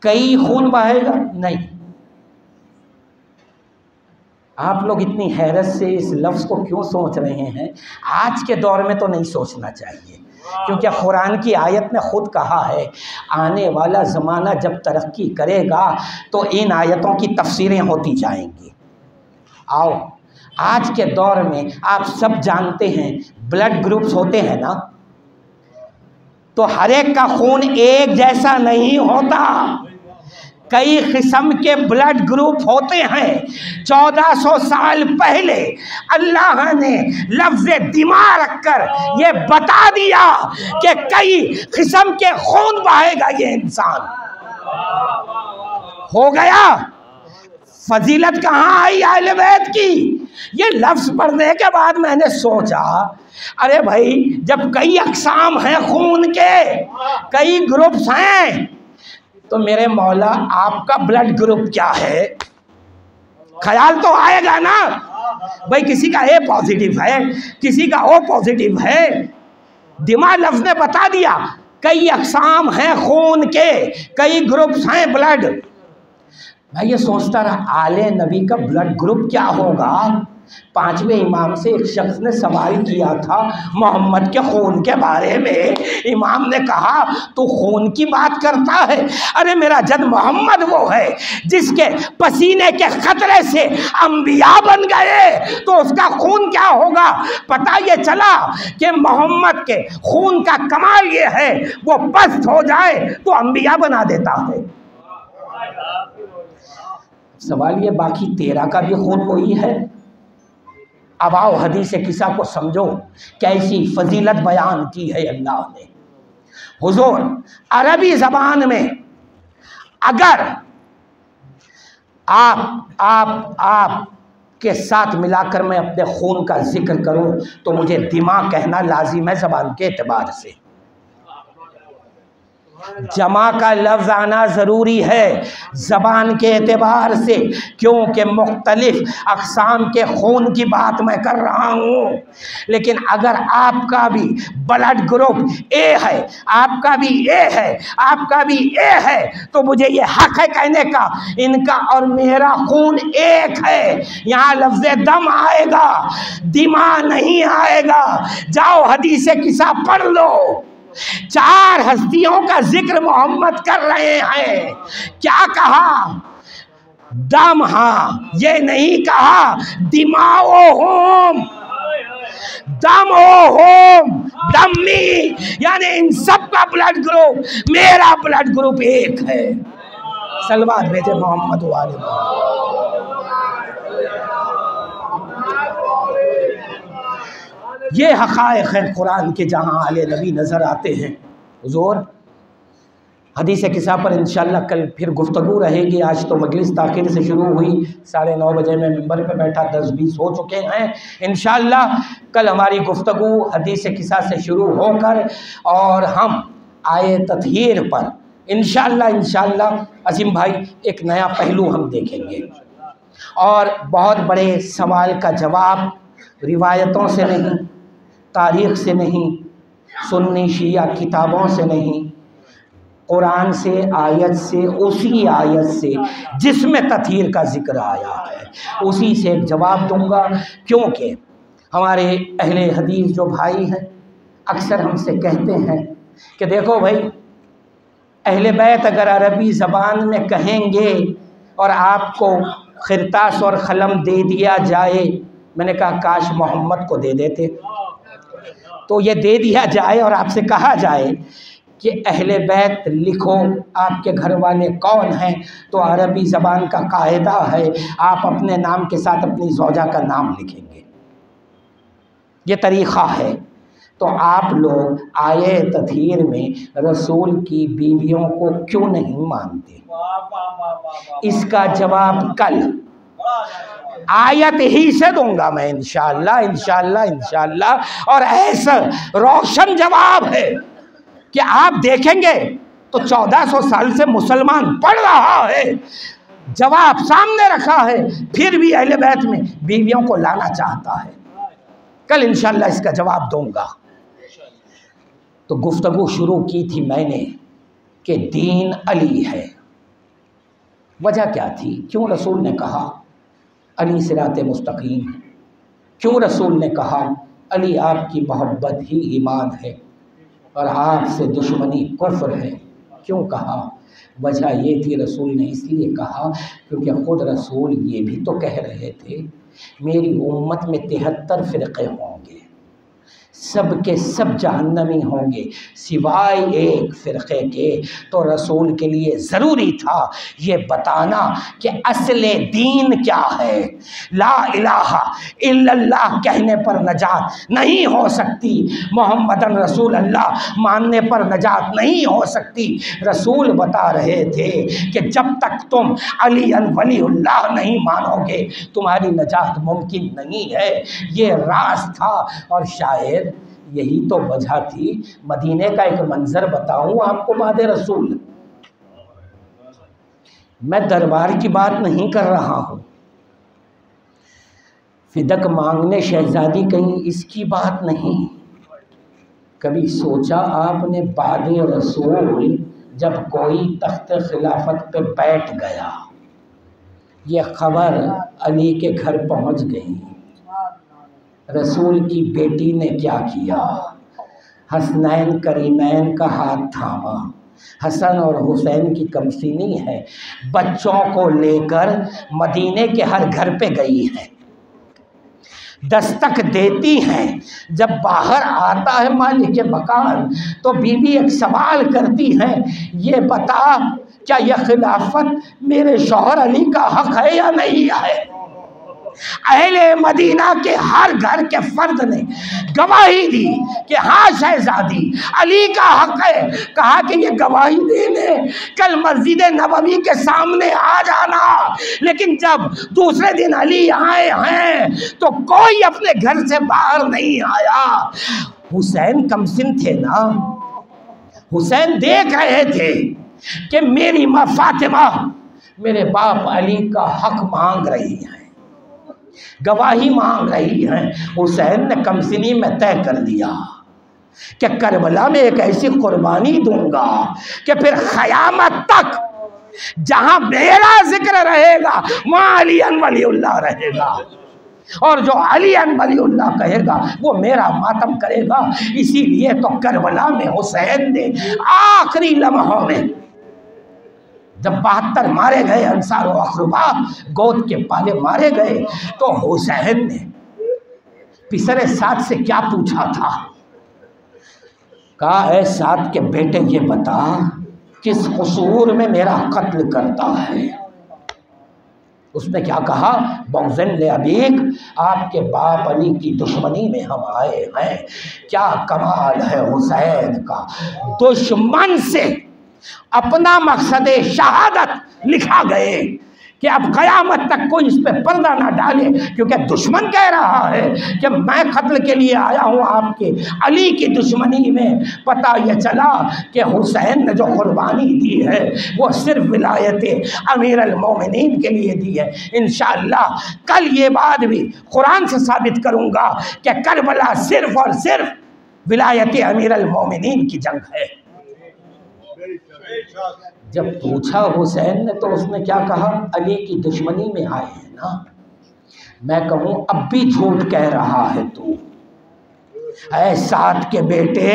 [SPEAKER 1] कई खून बहेगा नहीं। आप लोग इतनी हैरत से इस लफ्ज़ को क्यों सोच रहे हैं? आज के दौर में तो नहीं सोचना चाहिए, क्योंकि कुरान की आयत ने खुद कहा है, आने वाला ज़माना जब तरक्की करेगा तो इन आयतों की तफसीरें होती जाएंगी। आओ, आज के दौर में आप सब जानते हैं ब्लड ग्रुप्स होते हैं ना, तो हर एक का खून एक जैसा नहीं होता, कई किस्म के ब्लड ग्रुप होते हैं। 1400 साल पहले अल्लाह ने लफ्ज़ दिमाग रखकर ये बता दिया कि कई किस्म के खून बहेगा ये इंसान। हो गया। फजीलत कहाँ आई अहले बैत की? ये लफ्ज़ पढ़ने के बाद मैंने सोचा, अरे भाई जब कई अक़साम हैं खून के, कई ग्रुप्स हैं, तो मेरे मौला आपका ब्लड ग्रुप क्या है? ख्याल तो आएगा ना भाई, किसी का ए पॉजिटिव है, किसी का ओ पॉजिटिव है। दिमाग लफ्ज़ ने बता दिया, कई अक़साम हैं खून के, कई ग्रुप्स हैं ब्लड। मैं ये सोचता रहा आले नबी का ब्लड ग्रुप क्या होगा। 5वें इमाम से एक शख्स ने सवाल किया था मोहम्मद के खून के बारे में। इमाम ने कहा तू खून की बात करता है? अरे मेरा जद मोहम्मद वो है जिसके पसीने के खतरे से अंबिया बन गए, तो उसका खून क्या होगा? पता ये चला कि मोहम्मद के खून का कमाल ये है, वो पस्त हो जाए तो अंबिया बना देता है। सवाल ये, बाकी तेरा का भी खून वही है? अब आओ हदीस किस्सा को समझो, कैसी फजीलत बयान की है अल्लाह ने। हुजूर अरबी ज़बान में अगर आप के साथ मिलाकर मैं अपने खून का जिक्र करूं तो मुझे दिमाग कहना लाजिम है ज़बान के एतबार से। जमा का लफ्ज़ आना ज़रूरी है ज़बान के एतबार से, क्योंकि मुख्तलिफ अक़साम के खून की बात मैं कर रहा हूँ। लेकिन अगर आपका भी ब्लड ग्रुप ए है, आपका भी ए है, आपका भी ए है, तो मुझे ये हक़ है कहने का इनका और मेरा खून एक है। यहाँ लफ्ज़ दम आएगा, दिमा नहीं आएगा। जाओ हदीस किस्सा पढ़ लो। 4 हस्तियों का जिक्र मोहम्मद कर रहे हैं। क्या कहा? दम, हाँ ये नहीं कहा दिमाओ होम, दम ओ होम, दमी, यानी इन सब का ब्लड ग्रुप, मेरा ब्लड ग्रुप एक है। सलवात भेजे मोहम्मद वाले। ये हक़ाइक़ है कुरान के, जहाँ आले नबी नज़र आते हैं। हुज़ूर हदीस किस्सा पर इंशाअल्लाह कल फिर गुफ्तगू रहेगी। आज तो मजलिस ताख़ीर से शुरू हुई, 9:30 बजे मैं मिंबर पे बैठा, 10-20 हो चुके हैं। इंशाअल्लाह कल हमारी गुफ्तगू हदीस किस्सा से शुरू होकर और हम आये तत्हीर पर इंशाअल्लाह अजीम भाई एक नया पहलू हम देखेंगे और बहुत बड़े सवाल का जवाब रिवायतों से नहीं, तारीख़ से नहीं, सुन्नी शिया किताबों से नहीं, कुरान से, आयत से, उसी आयत से जिसमें तथहीर का जिक्र आया है उसी से एक जवाब दूंगा। क्योंकि हमारे अहले हदीस जो भाई हैं अक्सर हमसे कहते हैं कि देखो भाई, अहले बैत अगर अरबी ज़बान में कहेंगे और आपको खिरतास और क़लम दे दिया जाए, मैंने कहा काश मोहम्मद को दे देते, तो ये दे दिया जाए और आपसे कहा जाए कि अहले बैत लिखो, आपके घर वाले कौन हैं, तो अरबी ज़बान का कायदा है आप अपने नाम के साथ अपनी ज़ौजा का नाम लिखेंगे, ये तरीक़ा है। तो आप लोग आये तथहीर में रसूल की बीवियों को क्यों नहीं मानते? इसका जवाब कल आयत ही से दूंगा मैं इंशाअल्लाह। और ऐसा रोशन जवाब है कि आप देखेंगे तो 1400 साल से मुसलमान पढ़ रहा है, जवाब सामने रखा है, फिर भी अहले बैत में बीवियों को लाना चाहता है। कल इंशाअल्लाह इसका जवाब दूंगा। तो गुफ्तगू शुरू की थी मैंने कि दीन अली है। वजह क्या थी? क्यों रसूल ने कहा अली सिराते मुस्तकीम है? क्यों रसूल ने कहा अली आपकी मोहब्बत ही ईमान है और आपसे दुश्मनी कुफ्र है? क्यों कहा? वजह ये थी, रसूल ने इसलिए कहा क्योंकि ख़ुद रसूल ये भी तो कह रहे थे मेरी उम्मत में 73 फ़िरक़े होंगे, सब के सब जहन्नमी होंगे सिवाय एक फ़िरक़े के। तो रसूल के लिए ज़रूरी था ये बताना कि असले दीन क्या है। ला इलाहा इल्लल्लाह कहने पर नजात नहीं हो सकती, मोहम्मदन रसूल अल्लाह मानने पर नजात नहीं हो सकती। रसूल बता रहे थे कि जब तक तुम अली वलीउल्लाह नहीं मानोगे तुम्हारी नजात मुमकिन नहीं है। ये राज था और शायद यही तो वजह थी। मदीने का एक मंजर बताऊं आपको बाद रसूल, मैं दरबार की बात नहीं कर रहा हूं, फिदक मांगने शहजादी कहीं इसकी बात नहीं। कभी सोचा आपने बाद रसूल जब कोई तख्त खिलाफत पे बैठ गया, ये खबर अली के घर पहुंच गई, रसूल की बेटी ने क्या किया? हसनैन करीमैन का हाथ थामा। हसन और हुसैन की कमसीनी है, बच्चों को लेकर मदीने के हर घर पे गई है, दस्तक देती हैं। जब बाहर आता है मालिक मकान तो बीवी एक सवाल करती हैं, ये बता क्या यह खिलाफत मेरे शौहर अली का हक है या नहीं है? अहले मदीना के हर घर के फर्द ने गवाही दी कि हाँ शहजादी अली का हक है। कहा कि ये गवाही देने कल मस्जिद नबवी के सामने आ जाना। लेकिन जब दूसरे दिन अली आए हैं तो कोई अपने घर से बाहर नहीं आया। हुसैन कमसिन थे ना, हुसैन देख रहे थे कि मेरी माँ फातिमा मेरे बाप अली का हक मांग रही है, गवाही मांग रही हैं। हुसैन ने कमसिनी में तय कर दिया कि करबला में एक ऐसी कुर्बानी दूंगा कि फिर क़यामत तक जहां मेरा जिक्र रहेगा वहां अली वलीउल्लाह रहेगा, और जो अली वलीउल्लाह कहेगा वो मेरा मातम करेगा। इसीलिए तो करबला में हुसैन ने आखिरी लम्हों में जब 72 मारे गए अंसार और अक़रबा गोद के पाले मारे गए तो हुसैन ने पिसरे साद से क्या पूछा था? कहा ऐ साद के बेटे ये बता किस कसूर में मेरा कत्ल करता है? उसने क्या कहा? बग़ज़न ले अबीक, आपके बाप अली की दुश्मनी में हम आए हैं। क्या कमाल है हुसैन का, दुश्मन से अपना मकसद शहादत लिखा गए कि अब क़यामत तक कोई इस पे पर्दा ना डाले, क्योंकि दुश्मन कह रहा है कि मैं कत्ल के लिए आया हूँ आपके अली की दुश्मनी में। पता ये चला कि हुसैन ने जो कुर्बानी दी है वो सिर्फ विलायत अमीर अल मोमिनीन के लिए दी है। इंशाअल्लाह कल ये बात भी कुरान से साबित करूँगा कि करबला सिर्फ और सिर्फ विलायत अमीर अल मोमिनीन की जंग है। जब पूछा हुसैन ने तो उसने क्या कहा, अली की दुश्मनी में आए हैं ना। मैं कहूँ अब भी झूठ कह रहा है तू, ऐ साद के बेटे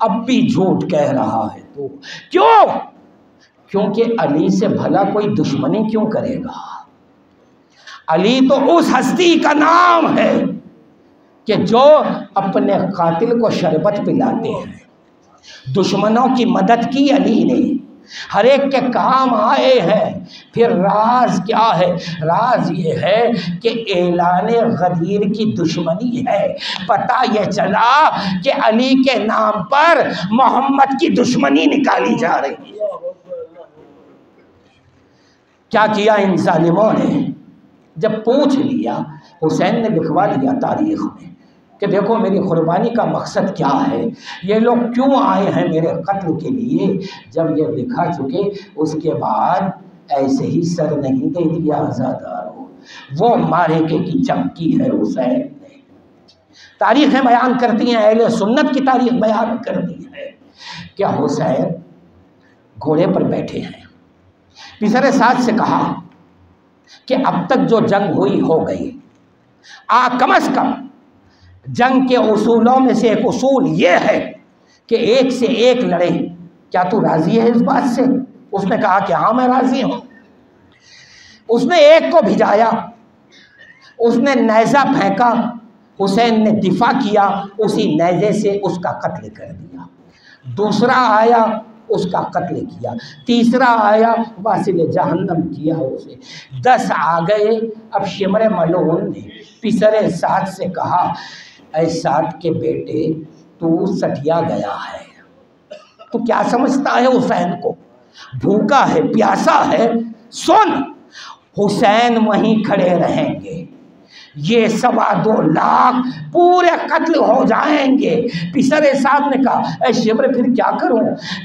[SPEAKER 1] अब भी झूठ कह रहा है तू। क्यों? क्योंकि अली से भला कोई दुश्मनी क्यों करेगा। अली तो उस हस्ती का नाम है कि जो अपने कातिल को शरबत पिलाते हैं। दुश्मनों की मदद की अली ने, हर एक के काम आए हैं। फिर राज क्या है? राज ये है कि ऐलाने गदीर की दुश्मनी है। पता ये चला कि अली के नाम पर मोहम्मद की दुश्मनी निकाली जा रही है। क्या किया इन जालिमों ने? जब पूछ लिया, हुसैन ने लिखवा दिया तारीख में कि देखो मेरी कुर्बानी का मकसद क्या है, ये लोग क्यों आए हैं मेरे कत्ल के लिए। जब ये लिखा चुके उसके बाद ऐसे ही सर नहीं दे दिया आज़ादारों, वो मारेके की जंग की है हुसैन ने। तारीखें बयान करती हैं, अहले सुन्नत की तारीख बयान करती है कि हुसैन घोड़े पर बैठे हैं, पिसरे साथ से कहा कि अब तक जो जंग हुई हो गई, कम अज़ कम जंग के उसूलों में से एक उसूल ये है कि एक से एक लड़े। क्या तू राज़ी है इस बात से? उसने कहा कि हाँ मैं राज़ी हूँ। उसने एक को भिजाया, उसने नेज़ा फेंका, हुसैन ने दिफा किया, उसी नेज़े से उसका कत्ल कर दिया। दूसरा आया, उसका कत्ल किया। तीसरा आया, वासिल जहन्नम किया उसे। 10 आ गए। अब शिमर मलून ने पिसरे साथ से कहा, ऐ साथ के बेटे तू सटिया गया है, तू क्या समझता है हुसैन को? भूखा है, प्यासा है। सुन, हुसैन वहीं खड़े रहेंगे, ये 2.25 लाख पूरे कत्ल हो जाएंगे। पिसरे साहब ने कहा, ऐ शिमर फिर क्या करूं?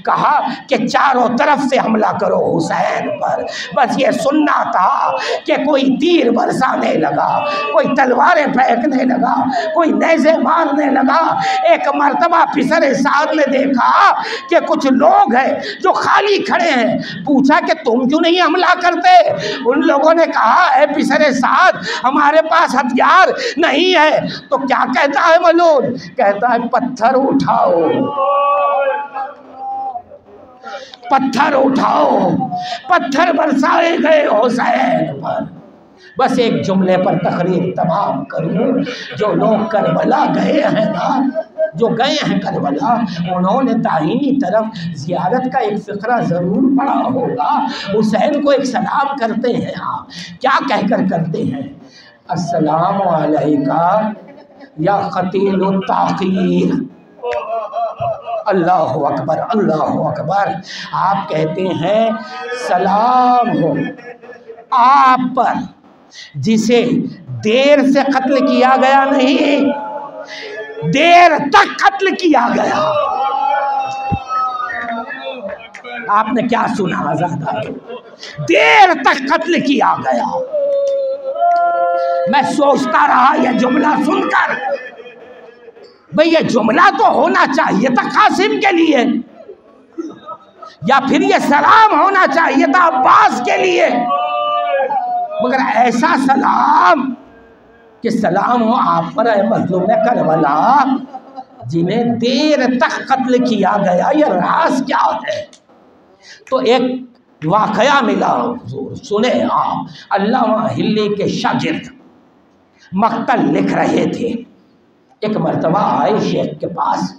[SPEAKER 1] कहा कि चारों तरफ से हमला करो हुसैन पर। बस ये सुनना था कि कोई तीर बरसाने लगा, कोई तलवारें फेंकने लगा, कोई नेज़े मारने लगा। एक मर्तबा पिसरे साहब ने देखा कि कुछ लोग हैं जो खाली खड़े हैं। पूछा कि तुम क्यों नहीं हमला करते? उन लोगों ने कहा, ऐ पिसरे साहब हमारे पास हथियार नहीं है। तो क्या कहता है मलून? कहता है पत्थर उठाओ, पत्थर उठाओ। पत्थर बरसाए गए हुसैन पर। बस एक जुमले पर तकरीर तमाम करूं, जो लोग करबला गए हैं ना, जो गए हैं करबला, उन्होंने दाहिनी तरफ ज़ियारत का एक फ़िक्रा ज़रूर पढ़ा होगा। हुसैन को एक सलाम करते हैं, हाँ क्या कहकर करते हैं? अस्सलामु अलैका या क़तीलुत ताक़ीर। अल्लाहु अकबर, अल्लाहु अकबर। आप कहते हैं सलाम हो आप पर, जिसे देर से कत्ल किया गया नहीं, देर तक कत्ल किया गया। आपने क्या सुना आज़ादा? देर तक कत्ल किया गया। मैं सोचता रहा यह जुमला सुनकर, भाई ये जुमला तो होना चाहिए था कासिम के लिए, या फिर ये सलाम होना चाहिए था अब्बास के लिए, मगर ऐसा सलाम कि सलाम हो आप पर है मज़लूम करबला, जिन्हें देर तक कत्ल किया गया। ये राज क्या है? तो एक वाक़या मिला, सुने आप। अल्लामा हिल्ली के शागिर्द मक्तल लिख रहे थे। एक मर्तबा आए शेख के पास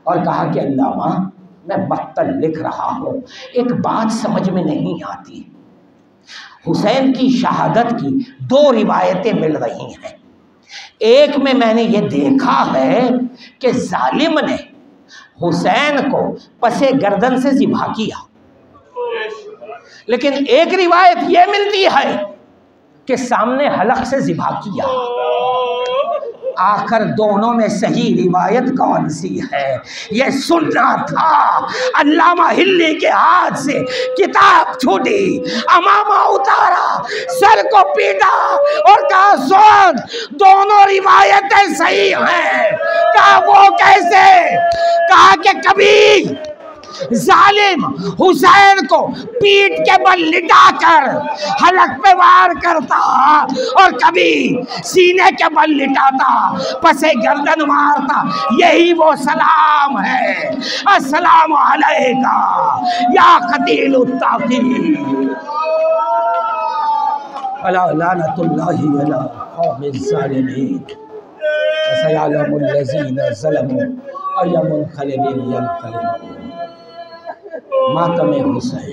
[SPEAKER 1] और कहा कि अल्लामा मैं मक्तल लिख रहा हूँ, एक बात समझ में नहीं आती। हुसैन की शहादत की 2 रिवायतें मिल रही हैं। एक में मैंने ये देखा है कि जालिम ने हुसैन को पसे गर्दन से ज़िबा किया, लेकिन एक रिवायत ये मिलती है कि सामने हलक से ज़िबा किया। आखिर दोनों में सही रिवायत कौन सी है ये सुनना था। अल्लामा हिल्ली के हाथ से किताब छूटी, अमामा उतारा, सर को पीटा और कहा सुन, दोनों रिवायतें सही हैं। कहा वो कैसे? कहा कि कभी जालिम हुसैन को पीठ के बल लिटाकर हलक पे वार करता और कभी सीने के बल लिटाता, पसे गर्दन मारता। यही वो सलाम है, अस्सलाम अलैका या कतीलुत ताक़ी अला लानतुल्लाहि अला क़ौमिज़ ज़ालिमीन सयअलमुल लज़ीना ज़लमू अय्युमुनक़लिबिन यनक़लिबून। मातम हुसैन।